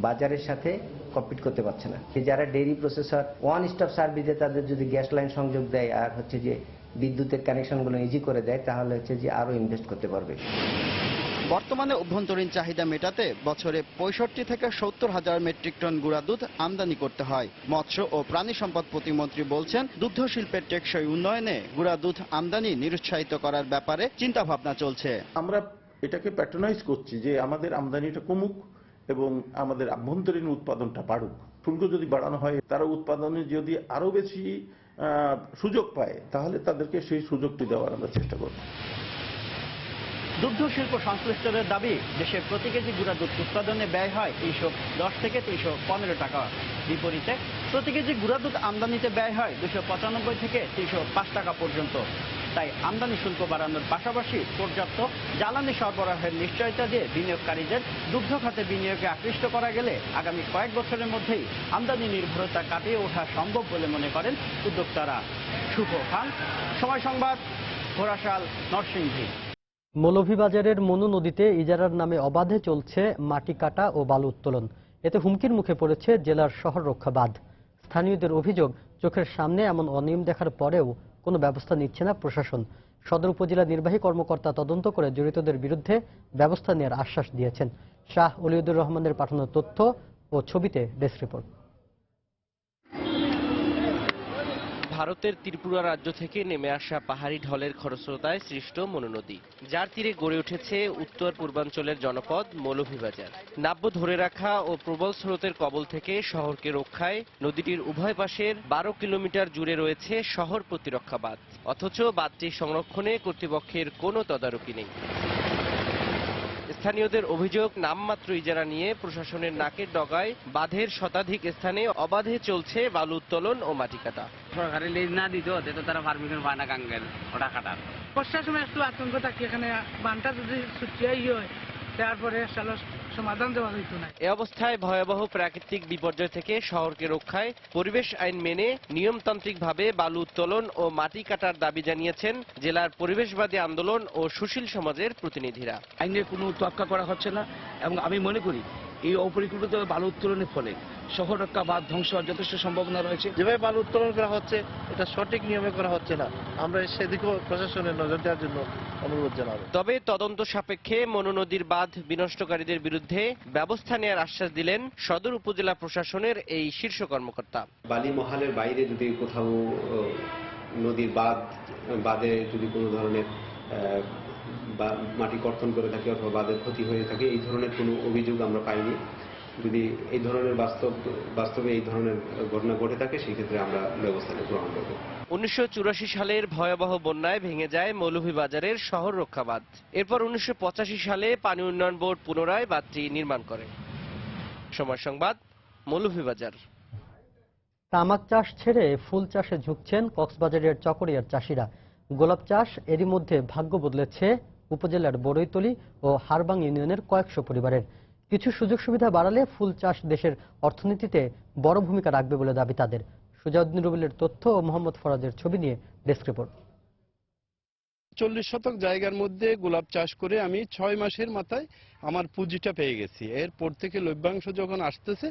বাজারের সাথে কম্পিট করতে পারছে না। যারা ডেইরি প্রসেসর ওয়ান স্টপ সার্ভিসে তাদের যদি গ্যাস লাইন সংযোগ দেয় আর হচ্ছে যে বিদ্যুতের কানেকশনগুলো ইজি করে দেয় তাহলে হচ্ছে যে আরো ইনভেস্ট করতে পারবে। বর্তমানে অভ্যন্তরীণ চাহিদা মেটাতে বছরে 65 থেকে 70 হাজার মেট্রিক টন গুঁড়া দুধ আমদানি করতে হয়। মৎস্য ও প্রাণী সম্পদ প্রতিমন্ত্রী বলছেন, দুগ্ধ শিল্পের টেকসই উন্নয়নে গুঁড়া দুধ আমদানি নিরুৎসাহিত করার ব্যাপারে চিন্তা ভাবনা চলছে। আমরা এটাকে প্যাট্রোনাইজ করছি যে আমাদের আমদানিটা কমুক এবং আমাদের আভ্যন্তরীণ উৎপাদনটা বাড়ুক। শুল্ক যদি বাড়ানো হয়, তারা উৎপাদনে যদি আরো বেশি সুযোগ পায় তাহলে তাদেরকে সেই সুযোগটি দেওয়ার আমরা চেষ্টা করব। দুগ্ধ শিল্প সংশ্লিষ্টদের দাবি, দেশে প্রতি কেজি গুঁড়া দুধ উৎপাদনে ব্যয় হয় 310 থেকে 315 টাকা। বিপরীতে প্রতি কেজি গুঁড়া দুধ আমদানিতে ব্যয় হয় 295 থেকে 305 টাকা পর্যন্ত। তাই আমদানি শুল্ক বাড়ানোর পাশাপাশি পর্যাপ্ত জ্বালানি সরবরাহের নিশ্চয়তা দিয়ে বিনিয়োগকারীদের দুগ্ধ খাতে বিনিয়োগে আকৃষ্ট করা গেলে আগামী কয়েক বছরের মধ্যেই আমদানি নির্ভরতা কাটিয়ে ওঠা সম্ভব বলে মনে করেন উদ্যোক্তারা। শুভ খান, সময় সংবাদ, ঘোড়াশাল, নরসিংদী। মৌলভীবাজারের মনু নদীতে ইজারার নামে অবাধে চলছে মাটি কাটা ও বালু উত্তোলন। এতে হুমকির মুখে পড়েছে জেলার শহর রক্ষা বাঁধ। স্থানীয়দের অভিযোগ, চোখের সামনে এমন অনিয়ম দেখার পরেও কোনো ব্যবস্থা নিচ্ছে না প্রশাসন। সদর উপজেলা নির্বাহী কর্মকর্তা তদন্ত করে জড়িতদের বিরুদ্ধে ব্যবস্থা নেওয়ার আশ্বাস দিয়েছেন। শাহ ওলিউদ্দুর রহমানের পাঠানো তথ্য ও ছবিতে ডেস্ক রিপোর্ট। ভারতের ত্রিপুরা রাজ্য থেকে নেমে আসা পাহাড়ি ঢলের খরস্রোতায় সৃষ্ট মনু নদী, যার তীরে গড়ে উঠেছে উত্তর পূর্বাঞ্চলের জনপদ মৌলভীবাজার। নাব্য ধরে রাখা ও প্রবল স্রোতের কবল থেকে শহরকে রক্ষায় নদীটির উভয় পাশের 12 কিলোমিটার জুড়ে রয়েছে শহর প্রতিরক্ষা বাঁধ, অথচ বাঁধটি সংরক্ষণে কর্তৃপক্ষের কোনো তদারকি নেই। স্থানীয়দের অভিযোগ, নামমাত্র ইজারা নিয়ে প্রশাসনের নাকের ডগায় বাঁধের শতাধিক স্থানে অবাধে চলছে বালু উত্তোলন ও মাটি কাটা। সরকারি লিজ না দিত তো তারা পারমিশন পায় না গাঙ্গের ওটা কাটার। বর্ষার সময় একটু আতঙ্ক থাকি, এখানে বানটা যদি ছুটিয়াই হয় তারপরে সমাধান দেওয়া হইতো না। এ অবস্থায় ভয়াবহ প্রাকৃতিক বিপর্যয় থেকে শহরকে রক্ষায় পরিবেশ আইন মেনে নিয়মতান্ত্রিকভাবে বালু উত্তোলন ও মাটি কাটার দাবি জানিয়েছেন জেলার পরিবেশবাদী আন্দোলন ও সুশীল সমাজের প্রতিনিধিরা। আইনের কোনো তোয়াক্কা করা হচ্ছে না এবং আমি মনে করি এই অপরিকল্পিত বালু উত্তোলনের ফলে শহর রক্ষা বাঁধ ধ্বংস হওয়ার যথেষ্ট সম্ভাবনা রয়েছে। যেভাবে বালু উত্তোলন করা হচ্ছে এটা সঠিক নিয়মে করা হচ্ছে না, আমরা সেদিকেও প্রশাসনের নজর দেওয়ার জন্য অনুরোধ জানাবো। তবে তদন্ত সাপেক্ষে মনু নদীর বাঁধ বিনষ্টকারীদের বিরুদ্ধে ব্যবস্থা নেওয়ার আশ্বাস দিলেন সদর উপজেলা প্রশাসনের এই শীর্ষ কর্মকর্তা। বালি মহালের বাইরে যদি কোথাও নদীর বাঁধে যদি কোনো ধরনের মাটি কর্তন করে থাকে অথবা বাঁধের ক্ষতি হয়ে থাকে, এই ধরনের কোনো অভিযোগ আমরা পাইনি। যদি এই ধরনের বাস্তবে এই ধরনের ঘটনা ঘটে থাকে সেই ক্ষেত্রে আমরা ব্যবস্থা গ্রহণ করব। 1984 সালের ভয়াবহ বন্যায় ভেঙে যায় মৌলভীবাজারের শহর রক্ষা বাঁধ। এরপর 1985 সালে পানি উন্নয়ন বোর্ড পুনরায় বাঁধটি নির্মাণ করে। সময় সংবাদ, মৌলভীবাজার। তামাক চাষ ছেড়ে ফুল চাষে ঝুঁকছেন কক্সবাজারের চকরিয়ার চাষিরা। গোলাপ চাষ এরই মধ্যে ভাগ্য বদলেছে উপজেলার বড়ইতলী ও হারবাং ইউনিয়নের কয়েকশো পরিবারের। কিছু সুযোগ সুবিধা বাড়ালে ফুল চাষ দেশের অর্থনীতিতে বড় ভূমিকা রাখবে বলে দাবি তাদের। সুজাউদ্দিন রুবেলের তথ্য ও মোহাম্মদ ফরাজের ছবি নিয়ে ডেস্ক রিপোর্ট। 40 শতক জায়গার মধ্যে গোলাপ চাষ করে আমি 6 মাসের মাথায় আমার পুঁজিটা পেয়ে গেছি। এরপর থেকে লভ্যাংশ যখন আসতেছে,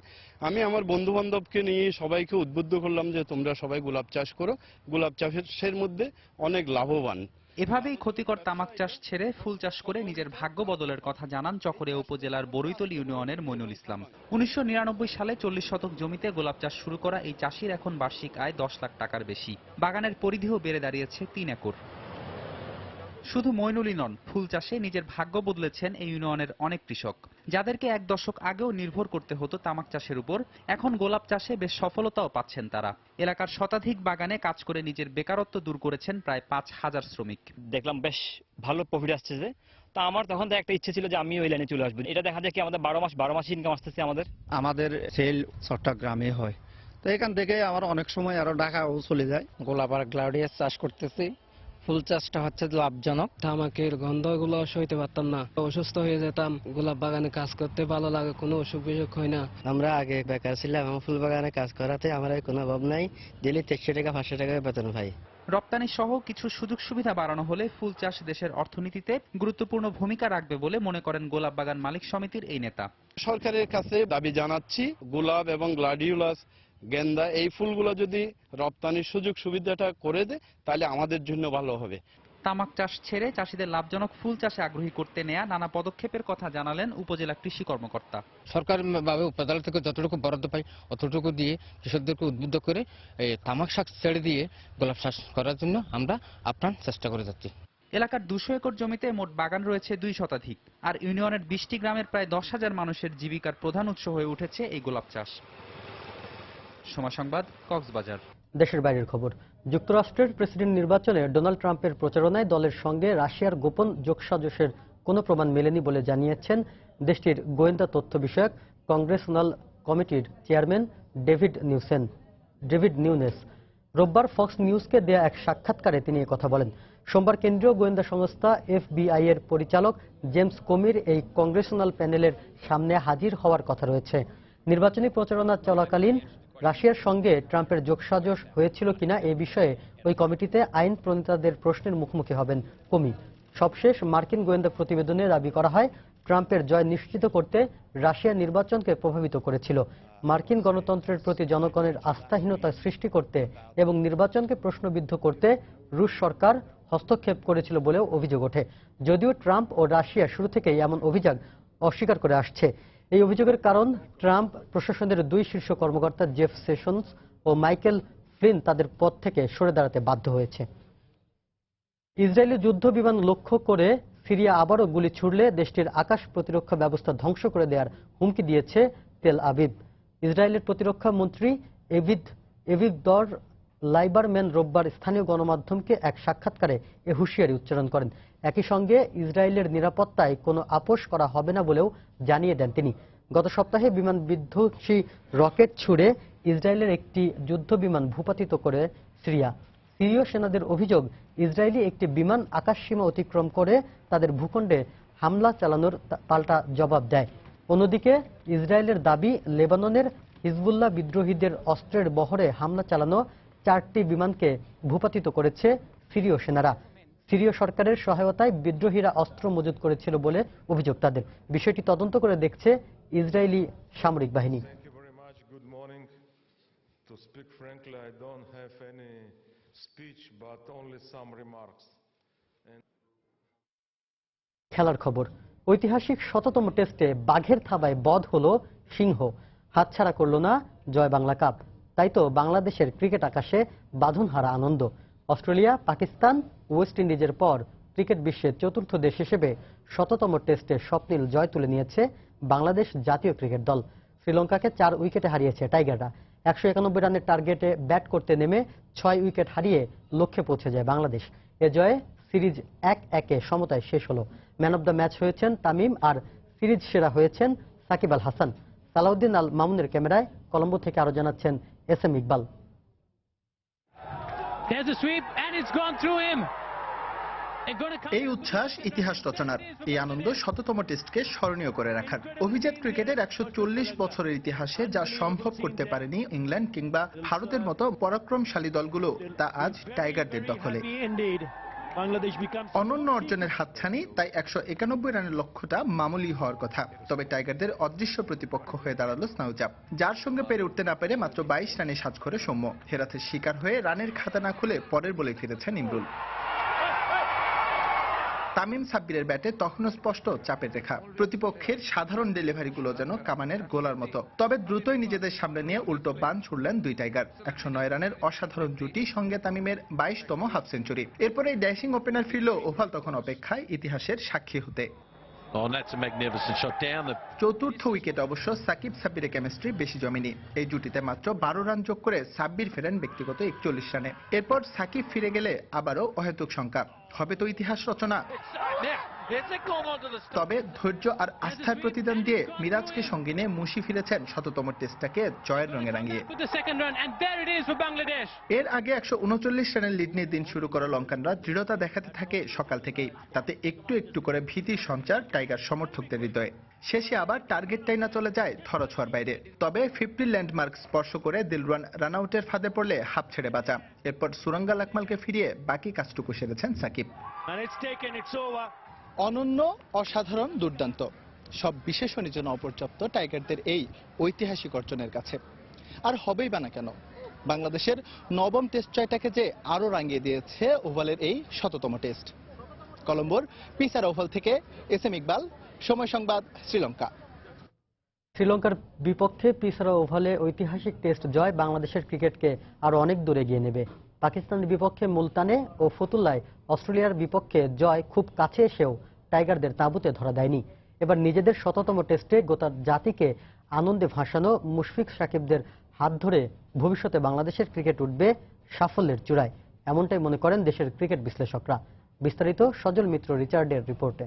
আমি আমার বন্ধু বান্ধবকে নিয়ে সবাইকে উদ্বুদ্ধ করলাম যে তোমরা সবাই গোলাপ চাষ করো, গোলাপ চাষের মধ্যে অনেক লাভবান। এভাবেই ক্ষতিকর তামাক চাষ ছেড়ে ফুল চাষ করে নিজের ভাগ্য বদলের কথা জানান চকরিয়া উপজেলার বড়ইতলী ইউনিয়নের মইনুল ইসলাম। 1999 সালে 40 শতক জমিতে গোলাপ চাষ শুরু করা এই চাষির এখন বার্ষিক আয় 10 লাখ টাকার বেশি। বাগানের পরিধিও বেড়ে দাঁড়িয়েছে 3 একর। শুধু মইনুলই নন, ফুল চাষে নিজের ভাগ্য বদলেছেন এই ইউনিয়নের অনেক কৃষক, যাদেরকে 1 দশক আগেও নির্ভর করতে হতো তামাক চাষের উপর। এখন গোলাপ চাষে বেশ সফলতাও পাচ্ছেন তারা। এলাকার শতাধিক বাগানে কাজ করে নিজের বেকারত্ব দূর করেছেন প্রায় 5000 শ্রমিক। দেখলাম বেশ ভালো প্রফিট আসছে, তা আমার তখন তো একটা ইচ্ছে ছিল যে আমি ওই লাইনে চলে আসবো। এটা দেখা যায় কি আমাদের 12 মাস ইনকাম আসতেছে। আমাদের সেল চট্টগ্রামে হয়, তো এখান থেকে আমার অনেক সময় আরো ঢাকাও চলে যায়। গোলাপ আর গ্লাডিয়াস চাষ করতেছি। ফুল চাষটা হচ্ছে লাভজনক। তামাকের গন্ধগুলো সইতে পারতাম না, অসুস্থ হয়ে যেতাম। গোলাপ বাগানে কাজ করতে ভালো লাগে, কোনো অসুখ বিসুখ হয় না। আমরা আগে বেকার ছিলাম, ফুল বাগানে কাজ করাতে আমার কোনো অভাব নাই। ডেলি 300 টাকা 500 টাকা বেতন পাই। রপ্তানি সহ কিছু সুযোগ সুবিধা বাড়ানো হলে ফুল চাষ দেশের অর্থনীতিতে গুরুত্বপূর্ণ ভূমিকা রাখবে বলে মনে করেন গোলাপ বাগান মালিক সমিতির এই নেতা। সরকারের কাছে দাবি জানাচ্ছি, গোলাপ এবং গ্লাডিওলাস, গেন্দা এই ফুলগুলো যদি রপ্তানির সুযোগ সুবিধাটা করে দেয় তাহলে আমাদের জন্য ভালো হবে। তামাক চাষ ছেড়ে চাষিদের লাভজনক ফুল চাষে আগ্রহী করতে নেয়া নানা পদক্ষেপের কথা জানালেন উপজেলা কৃষি কর্মকর্তা। সরকারিভাবে উপজেলা থেকে যতটুকু বরাদ্দ পাই অতটুকু দিয়ে কৃষকদেরকে উদ্বুদ্ধ করে এই তামাক চাষ ছেড়ে দিয়ে গোলাপ চাষ করার জন্য আমরা আপ্রাণ চেষ্টা করে যাচ্ছি। এলাকার 200 একর জমিতে মোট বাগান রয়েছে 2 শতাধিক, আর ইউনিয়নের 20টি গ্রামের প্রায় 10,000 মানুষের জীবিকার প্রধান উৎস হয়ে উঠেছে এই গোলাপ চাষ। সময় সংবাদ, কক্সবাজার। দেশের বাইরের খবর। যুক্তরাষ্ট্রের প্রেসিডেন্ট নির্বাচনে ডোনাল্ড ট্রাম্পের প্রচারণায় দলের সঙ্গে রাশিয়ার গোপন যোগসাজশের কোনো প্রমাণ মেলেনি বলে জানিয়েছেন দেশটির গোয়েন্দা তথ্য বিষয়ক কংগ্রেশনাল কমিটির চেয়ারম্যান ডেভিড নিউনেস। রোববার ফক্স নিউজকে দেয়া এক সাক্ষাৎকারে তিনি কথা বলেন। সোমবার কেন্দ্রীয় গোয়েন্দা সংস্থা FBI এর পরিচালক জেমস কোমির এই কংগ্রেশনাল প্যানেলের সামনে হাজির হওয়ার কথা রয়েছে। নির্বাচনী প্রচারণা চলাকালীন রাশিয়ার সঙ্গে ট্রাম্পের যোগসাজশ হয়েছিল কিনা এ বিষয়ে ওই কমিটিতে আইন প্রণেতাদের প্রশ্নের মুখোমুখি হবেন কোমি। সবশেষ মার্কিন গোয়েন্দা প্রতিবেদনে দাবি করা হয় ট্রাম্পের জয় নিশ্চিত করতে রাশিয়া নির্বাচনকে প্রভাবিত করেছিল। মার্কিন গণতন্ত্রের প্রতি জনগণের আস্থাহীনতা সৃষ্টি করতে এবং নির্বাচনকে প্রশ্নবিদ্ধ করতে রুশ সরকার হস্তক্ষেপ করেছিল বলেও অভিযোগ ওঠে। যদিও ট্রাম্প ও রাশিয়া শুরু থেকেই এমন অভিযোগ অস্বীকার করে আসছে। এই অভিযোগের কারণ ট্রাম্প প্রশাসনের 2 শীর্ষ কর্মকর্তা জেফ সেশনস ও মাইকেল ফ্লিন তাদের পদ থেকে সরে দাঁড়াতে বাধ্য হয়েছে। ইসরায়েলি যুদ্ধ বিমান লক্ষ্য করে সিরিয়া আবারও গুলি ছুড়লে দেশটির আকাশ প্রতিরক্ষা ব্যবস্থা ধ্বংস করে দেওয়ার হুমকি দিয়েছে তেল আবিব। ইসরায়েলের প্রতিরক্ষা মন্ত্রী এভিগদর লাইবারম্যান রোববার স্থানীয় গণমাধ্যমকে এক সাক্ষাৎকারে এ হুঁশিয়ারি উচ্চারণ করেন। একই সঙ্গে ইসরায়েলের নিরাপত্তায় কোনো আপোষ করা হবে না বলেও জানিয়ে দেন তিনি। গত সপ্তাহে বিমান বিধ্বংসী রকেট ছুড়ে ইসরায়েলের একটি যুদ্ধ বিমান ভূপাতিত করে সিরিয়া। সিরীয় সেনাদের অভিযোগ, ইসরায়েলি একটি বিমান আকাশসীমা অতিক্রম করে তাদের ভূখণ্ডে হামলা চালানোর পাল্টা জবাব দেয়। অন্যদিকে ইসরায়েলের দাবি, লেবাননের হিজবুল্লাহ বিদ্রোহীদের অস্ত্রের বহরে হামলা চালানো 4টি বিমানকে ভূপাতিত করেছে সিরীয় সেনারা। সিরীয় সরকারের সহায়তায় বিদ্রোহীরা অস্ত্র মজুত করেছিল বলে অভিযোগ তাদের। বিষয়টি তদন্ত করে দেখছে ইসরায়েলি সামরিক বাহিনী। খেলার খবর। ঐতিহাসিক ১৭তম টেস্টে বাঘের থাবায় বধ হলো সিংহ। হাতছাড়া করল না জয় বাংলা কাপ। তাই তো বাংলাদেশের ক্রিকেট আকাশে বাঁধনহারা আনন্দ। অস্ট্রেলিয়া, পাকিস্তান, ওয়েস্ট ইন্ডিজের পর ক্রিকেট বিশ্বের চতুর্থ দেশ হিসেবে ১৭তম টেস্টে স্বপ্নিল জয় তুলে নিয়েছে বাংলাদেশ জাতীয় ক্রিকেট দল। শ্রীলঙ্কাকে 4 উইকেটে হারিয়েছে টাইগাররা। ১৯১ রানের টার্গেটে ব্যাট করতে নেমে 6 উইকেট হারিয়ে লক্ষ্যে পৌঁছে যায় বাংলাদেশ। এ জয়ে সিরিজ 1-1 সমতায় শেষ হলো। ম্যান অব দ্য ম্যাচ হয়েছেন তামিম, আর সিরিজ সেরা হয়েছেন সাকিব আল হাসান। সালাউদ্দিন আল মামুনের ক্যামেরায় কলম্বো থেকে আরো জানাচ্ছেন SM ইকবাল। এই উচ্ছ্বাস ইতিহাস রচনার, এই আনন্দ ১৭তম টেস্টকে স্মরণীয় করে রাখার। অভিজাত ক্রিকেটের ১৪০ বছরের ইতিহাসে যা সম্ভব করতে পারেনি ইংল্যান্ড কিংবা ভারতের মতো পরাক্রমশালী দলগুলো, তা আজ টাইগারদের দখলে। অনন্য অর্জনের হাতছানি, তাই ১৯১ রানের লক্ষ্যটা মামুলি হওয়ার কথা। তবে টাইগারদের অদৃশ্য প্রতিপক্ষ হয়ে দাঁড়ালো স্নাউজাপ, যার সঙ্গে পেরে উঠতে না পেরে মাত্র ২২ রানে সাজ করে সৌম্য। হেরাথের শিকার হয়ে রানের খাতা না খুলে পরের বলে ফিরেছেন ইমরুল। তামিম সাব্বিরের ব্যাটে তখনও স্পষ্ট চাপের রেখা। প্রতিপক্ষের সাধারণ ডেলিভারিগুলো যেন কামানের গোলার মতো। তবে দ্রুতই নিজেদের সামনে নিয়ে উল্টো বান ছুড়লেন দুই টাইগার। ১০৯ রানের অসাধারণ জুটি, সঙ্গে তামিমের ২২তম হাফ সেঞ্চুরি। এরপরে ড্যাশিং ওপেনার ফিরল ওভাল তখন অপেক্ষায় ইতিহাসের সাক্ষী হতে। চতুর্থ উইকেট অবশ্য সাকিব সাব্বিরের কেমিস্ট্রি বেশি জমেনি। এই জুটিতে মাত্র ১২ রান যোগ করে সাব্বির ফেরেন ব্যক্তিগত ৪১ রানে। এরপর সাকিব ফিরে গেলে আবারও অহেতুক শঙ্কা, হবে তো ইতিহাস রচনা। তবে ধৈর্য আর আস্থার প্রতিদান দিয়ে মিরাজকে সঙ্গে নিয়ে মুশি ফিরেছেন ১৭তম টেস্টটাকে জয়ের রঙে রাঙিয়ে। এর আগে ১৩৯ রানের লিড নিয়ে দিন শুরু করা লঙ্কানরা দৃঢ়তা দেখাতে থাকে সকাল থেকেই। তাতে একটু একটু করে ভীতির সঞ্চার টাইগার সমর্থকদের হৃদয়ে। শেষে আবার টার্গেটটাই না চলে যায় ধরাছোঁয়ার বাইরে। তবে 50 ল্যান্ডমার্ক স্পর্শ করে দিলরান রান আউটের ফাঁদে পড়লে হাফ ছেড়ে বাঁচা। এরপর সুরঙ্গা লাকমালকে ফিরিয়ে বাকি কাজটুকু সেরেছেন সাকিব। অনন্য, অসাধারণ, দুর্দান্ত, সব বিশেষণের জন্য অপর্যাপ্ত টাইগারদের এই ঐতিহাসিক অর্জনের কাছে। আর হবেই বা না কেন, বাংলাদেশের ৯ম টেস্ট জয়টাকে যে আরো রাঙিয়ে দিয়েছে ওভালের এই ১৭তম টেস্ট। কলম্বোর পিসার ওভাল থেকে SM ইকবাল, সময় সংবাদ, শ্রীলঙ্কা। শ্রীলঙ্কার বিপক্ষে পিসারা ওভালে ঐতিহাসিক টেস্ট জয় বাংলাদেশের ক্রিকেটকে আরো অনেক দূরে এগিয়ে নেবে। পাকিস্তানের বিপক্ষে মুলতানে ও ফতুল্লায় অস্ট্রেলিয়ার বিপক্ষে জয় খুব কাছে এসেও টাইগারদের তাঁবুতে ধরা দেয়নি। এবার নিজেদের ১৭তম টেস্টে গোটা জাতিকে আনন্দে ভাসানো মুশফিক সাকিবদের হাত ধরে ভবিষ্যতে বাংলাদেশের ক্রিকেট উঠবে সাফল্যের চূড়ায়, এমনটাই মনে করেন দেশের ক্রিকেট বিশ্লেষকরা। বিস্তারিত সজল মিত্র রিচার্ডের রিপোর্টে।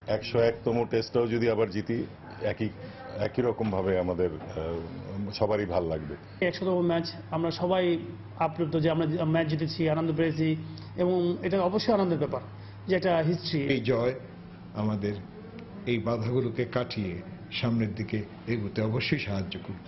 ১০১তম টেস্টটাও যদি আবার জিতি, একই রকম ভাবে আমাদের সবারই ভাল লাগবে। ১০০তম ম্যাচ, আমরা সবাই আপ্লুত যে আমরা ম্যাচ জিতেছি, আনন্দ পেয়েছি, এবং এটা অবশ্যই আনন্দের ব্যাপার যে একটা হিস্ট্রি। এই জয় আমাদের এই বাধাগুলোকে কাটিয়ে সামনের দিকে এগোতে অবশ্যই সাহায্য করবে।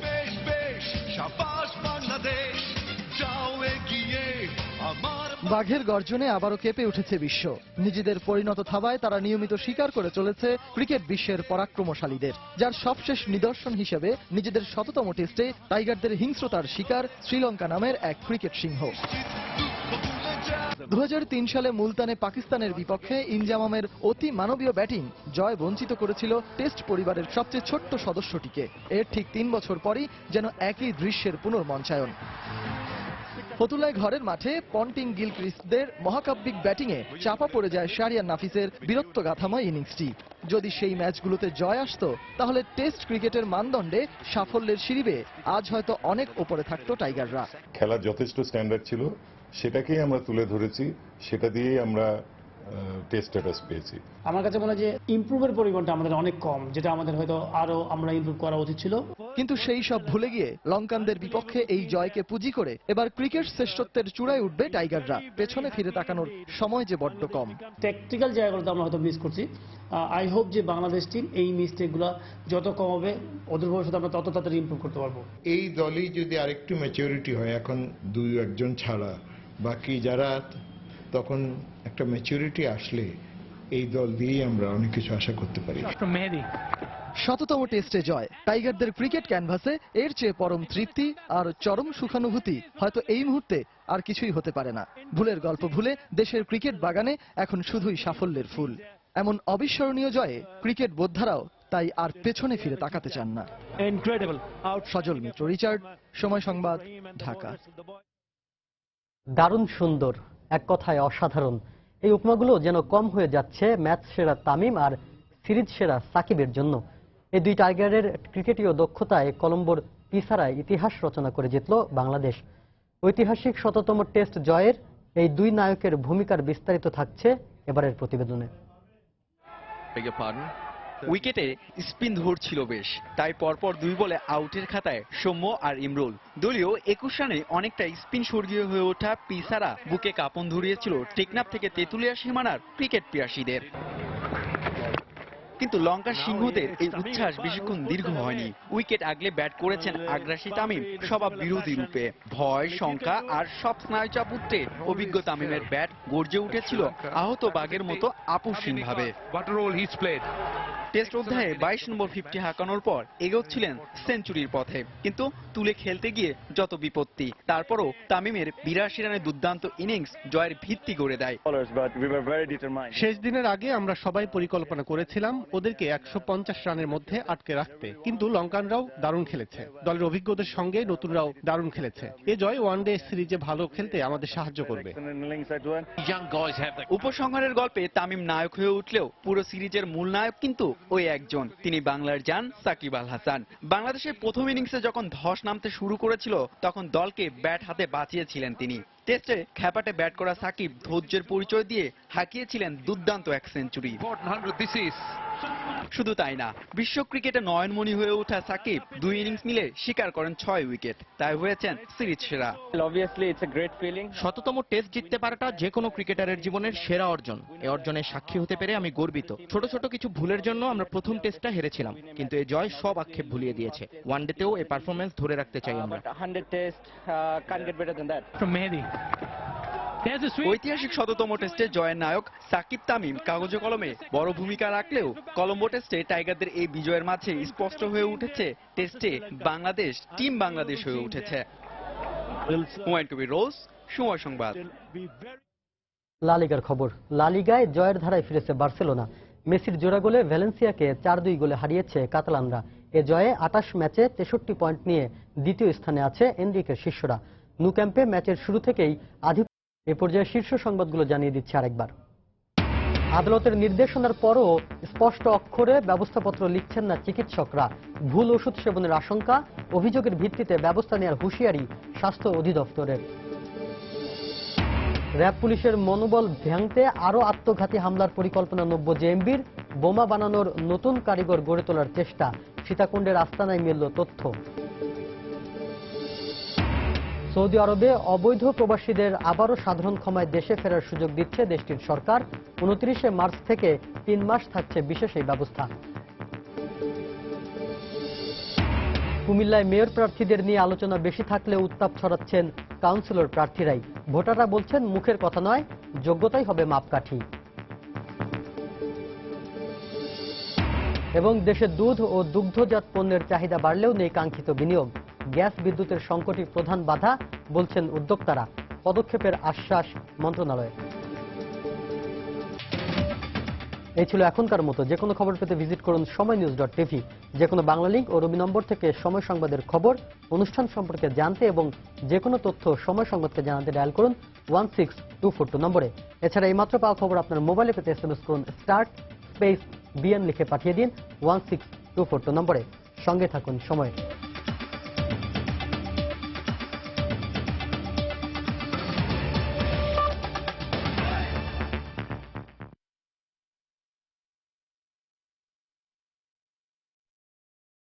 বাঘের গর্জনে আবারও কেঁপে উঠেছে বিশ্ব। নিজেদের পরিণত থাবায় তারা নিয়মিত স্বীকার করে চলেছে ক্রিকেট বিশ্বের পরাক্রমশালীদের, যার সবশেষ নিদর্শন হিসেবে নিজেদের ১৭তম টেস্টে টাইগারদের হিংস্রতার শিকার শ্রীলঙ্কা নামের এক ক্রিকেট সিংহ। 2003 সালে মুলতানে পাকিস্তানের বিপক্ষে ইনজামামের অতি মানবীয় ব্যাটিং জয় বঞ্চিত করেছিল টেস্ট পরিবারের সবচেয়ে ছোট্ট সদস্যটিকে। এর ঠিক 3 বছর পরই যেন একই দৃশ্যের পুনর্মঞ্চায়ন। ফতুল্লায় ঘরের মাঠে পন্টিং গিলক্রিস্টদের মহাকাব্যিক ব্যাটিংয়ে চাপা পড়ে যায় শাহরিয়ার নাফিসের বীরত্বগাথাময় ইনিংসটি। যদি সেই ম্যাচগুলোতে জয় আসতো তাহলে টেস্ট ক্রিকেটের মানদণ্ডে সাফল্যের সিঁড়ি বেয়ে আজ হয়তো অনেক ওপরে থাকতো টাইগাররা। খেলার যথেষ্ট স্ট্যান্ডার্ড ছিল, সেটাকেই আমরা তুলে ধরেছি, সেটা দিয়েই আমরা টেস্ট স্ট্যাটাস পেয়েছি। আমার কাছে মনে হয় যে ইমপ্রুভের পরিমাণটা আমাদের অনেক কম, যেটা আমাদের হয়তো আরো আমরা ইমপ্রুভ করা উচিত ছিল। কিন্তু সেই সব ভুলে গিয়ে লঙ্কানদের বিপক্ষে এই জয়কে পুঁজি করে এবার ক্রিকেট শ্রেষ্ঠত্বের চূড়ায় উঠবে টাইগাররা। পেছনে ফিরে তাকানোর সময় যে বড্ড কম। ট্যাকটিক্যাল জায়গাগুলোতে আমরা হয়তো মিস করছি। আই হোপ যে বাংলাদেশ টিম এই মিস্টেকগুলো যত কম হবে ওদের ভবিষ্যতে আমরা তত তাড়াতাড়ি ইমপ্রুভ করতে পারবো। এই দলই যদি আরেকটু ম্যাচিউরিটি হয়, এখন 2-1 ছাড়া বাকি যারা, তখন একটা ম্যাচিউরিটি আসলে এই দল দিয়েই আমরা অনেক কিছু আশা করতে পারি। শততম টেস্টে জয়, টাইগারদের ক্রিকেট ক্যানভাসে এর চেয়ে পরম তৃপ্তি আর চরম সুখানুভূতি হয়তো এই মুহূর্তে আর কিছুই হতে পারে না। ভুলের গল্প ভুলে দেশের ক্রিকেট বাগানে এখন শুধুই সাফল্যের ফুল। এমন অবিস্মরণীয় জয়ে ক্রিকেট বোদ্ধারাও তাই আর পেছনে ফিরে তাকাতে চান না। সজল মিত্র, রিচার্ড, সময় সংবাদ, ঢাকা। দারুণ সুন্দর, এক কথায় অসাধারণ। এই উপমাগুলো যেন কম হয়ে যাচ্ছে ম্যাচ সেরা তামিম আর সিরিজ সেরা সাকিবের জন্য। এই দুই টাইগারের ক্রিকেটীয় দক্ষতায় কলম্বোর পিসারায় ইতিহাস রচনা করে জিতল বাংলাদেশ। ঐতিহাসিক শততম টেস্ট জয়ের এই দুই নায়কের ভূমিকার বিস্তারিত থাকছে এবারের প্রতিবেদনে। উইকেটে স্পিন ধরছিল বেশ, তাই পরপর 2 বলে আউটের খাতায় সৌম্য আর ইমরুল। দলীয় 21 রানে অনেকটা স্পিন স্বর্গীয় হয়ে ওঠা পিসারা বুকে কাঁপন ধরিয়েছিল টেকনাফ থেকে তেঁতুলিয়া সীমানার ক্রিকেট পিয়াসীদের। কিন্তু লঙ্কার সিংহদের এই উচ্ছ্বাস বেশিক্ষণ দীর্ঘ হয়নি। উইকেট আগলে ব্যাট করেছেন আগ্রাসী তামিম স্বভাব বিরোধী রূপে। ভয়, শঙ্কা আর সব স্নায়ুচাপ উঠতে অভিজ্ঞ তামিমের ব্যাট গর্জে উঠেছিল আহত বাঘের মতো আপসহীনভাবে। টেস্ট অধ্যায়ে 22 নম্বর 50 হাঁকানোর পর এগোচ্ছিলেন সেঞ্চুরির পথে, কিন্তু তুলে খেলতে গিয়ে যত বিপত্তি। তারপরও তামিমের 82 রানের দুর্দান্ত ইনিংস জয়ের ভিত্তি গড়ে দেয়। শেষ দিনের আগে আমরা সবাই পরিকল্পনা করেছিলাম ওদেরকে 150 রানের মধ্যে আটকে রাখতে, কিন্তু লঙ্কানরাও দারুণ খেলেছে। দলের অভিজ্ঞদের সঙ্গে নতুনরাও দারুণ খেলেছে। এ জয় ওয়ানডে সিরিজে ভালো খেলতে আমাদের সাহায্য করবে। উপসংহারের গল্পে তামিম নায়ক হয়ে উঠলেও পুরো সিরিজের মূল নায়ক কিন্তু ওই একজন, তিনি বাংলার জান সাকিব আল হাসান। বাংলাদেশের প্রথম ইনিংসে যখন ধস নামতে শুরু করেছিল তখন দলকে ব্যাট হাতে বাঁচিয়েছিলেন তিনি। টেস্টে খ্যাপাটে ব্যাট করা সাকিব ধৈর্যের পরিচয় দিয়ে হাঁকিয়েছিলেন দুর্দান্ত এক সেঞ্চুরি। শুধু তাই না, বিশ্ব ক্রিকেটে নয়নমণি হয়ে ওঠা সাকিব 2 ইনিংস মিলে শিকার করেন 6 উইকেট, তাই হয়েছেন সিরিজ সেরা। শততম টেস্ট জিততে পারাটা যে কোনো ক্রিকেটারের জীবনের সেরা অর্জন। এই অর্জনের সাক্ষী হতে পেরে আমি গর্বিত। ছোট ছোট কিছু ভুলের জন্য আমরা প্রথম টেস্টটা হেরেছিলাম, কিন্তু এই জয় সব আক্ষেপ ভুলিয়ে দিয়েছে। ওয়ানডেতেও এই পারফরমেন্স ধরে রাখতে চাই আমরা। ঐতিহাসিক 100তম টেস্টে জয়ের নায়ক সাকিব তামিম কাগজে কলমে বড় ভূমিকা রাখলেও কলম্বো টেস্টে টাইগারদের এই বিজয়ের মাঝে স্পষ্ট হয়ে উঠেছে টেস্টে বাংলাদেশ টিম বাংলাদেশ হয়ে উঠেছে। হুমায়ুন কবির রোজ, সময় সংবাদ। লা লিগার খবর। লা লিগায় জয়ের ধারায় ফিরেছে বার্সেলোনা। মেসির জোড়া গোলে ভ্যালেন্সিয়াকে 4-2 গোলে হারিয়েছে কাতালানরা। এ জয়ে 28 ম্যাচে 63 পয়েন্ট নিয়ে দ্বিতীয় স্থানে আছে এনরিকের শিষ্যরা। ন্যু ক্যাম্পে ম্যাচের শুরু থেকেই এ পর্যায়ে শীর্ষ সংবাদগুলো জানিয়ে দিচ্ছে আরেকবার। আদালতের নির্দেশনার পরও স্পষ্ট অক্ষরে ব্যবস্থাপত্র লিখছেন না চিকিৎসকরা। ভুল ওষুধ সেবনের আশঙ্কা, অভিযোগের ভিত্তিতে ব্যবস্থা নেওয়ার হুঁশিয়ারি স্বাস্থ্য অধিদপ্তরের। র্যাব পুলিশের মনোবল ভাঙতে আরও আত্মঘাতী হামলার পরিকল্পনা নব্য জেএমবির। বোমা বানানোর নতুন কারিগর গড়ে তোলার চেষ্টা। সীতাকুণ্ডের আস্তানায় মিলল তথ্য। সৌদি আরবে অবৈধ প্রবাসীদের আবারও সাধারণ ক্ষমায় দেশে ফেরার সুযোগ দিচ্ছে দেশটির সরকার। 29 মার্চ থেকে 3 মাস থাকছে বিশেষ এই ব্যবস্থা। কুমিল্লায় মেয়র প্রার্থীদের নিয়ে আলোচনা বেশি থাকলেও উত্তাপ ছড়াচ্ছেন কাউন্সিলর প্রার্থীরাই। ভোটাররা বলছেন মুখের কথা নয়, যোগ্যতাই হবে মাপকাঠি। এবং দেশে দুধ ও দুগ্ধজাত পণ্যের চাহিদা বাড়লেও নেই কাঙ্ক্ষিত বিনিয়োগ। গ্যাস বিদ্যুতের সংকটই প্রধান বাধা বলছেন উদ্যোক্তারা। পদক্ষেপের আশ্বাস মন্ত্রণালয়ের। এই ছিল এখনকার মতো। যে কোনো খবর পেতে ভিজিট করুন সময়নিউজ.tv। যে কোনো বাংলা লিঙ্ক ও রবি নম্বর থেকে সময় সংবাদের খবর, অনুষ্ঠান সম্পর্কে জানতে এবং যে কোনো তথ্য সময় সংবাদকে জানাতে ডায়াল করুন 16242 নম্বরে। এছাড়া এইমাত্র পাওয়া খবর আপনার মোবাইলে পেতে SMS করুন *BN লিখে পাঠিয়ে দিন 16242 নম্বরে। সঙ্গে থাকুন সময়।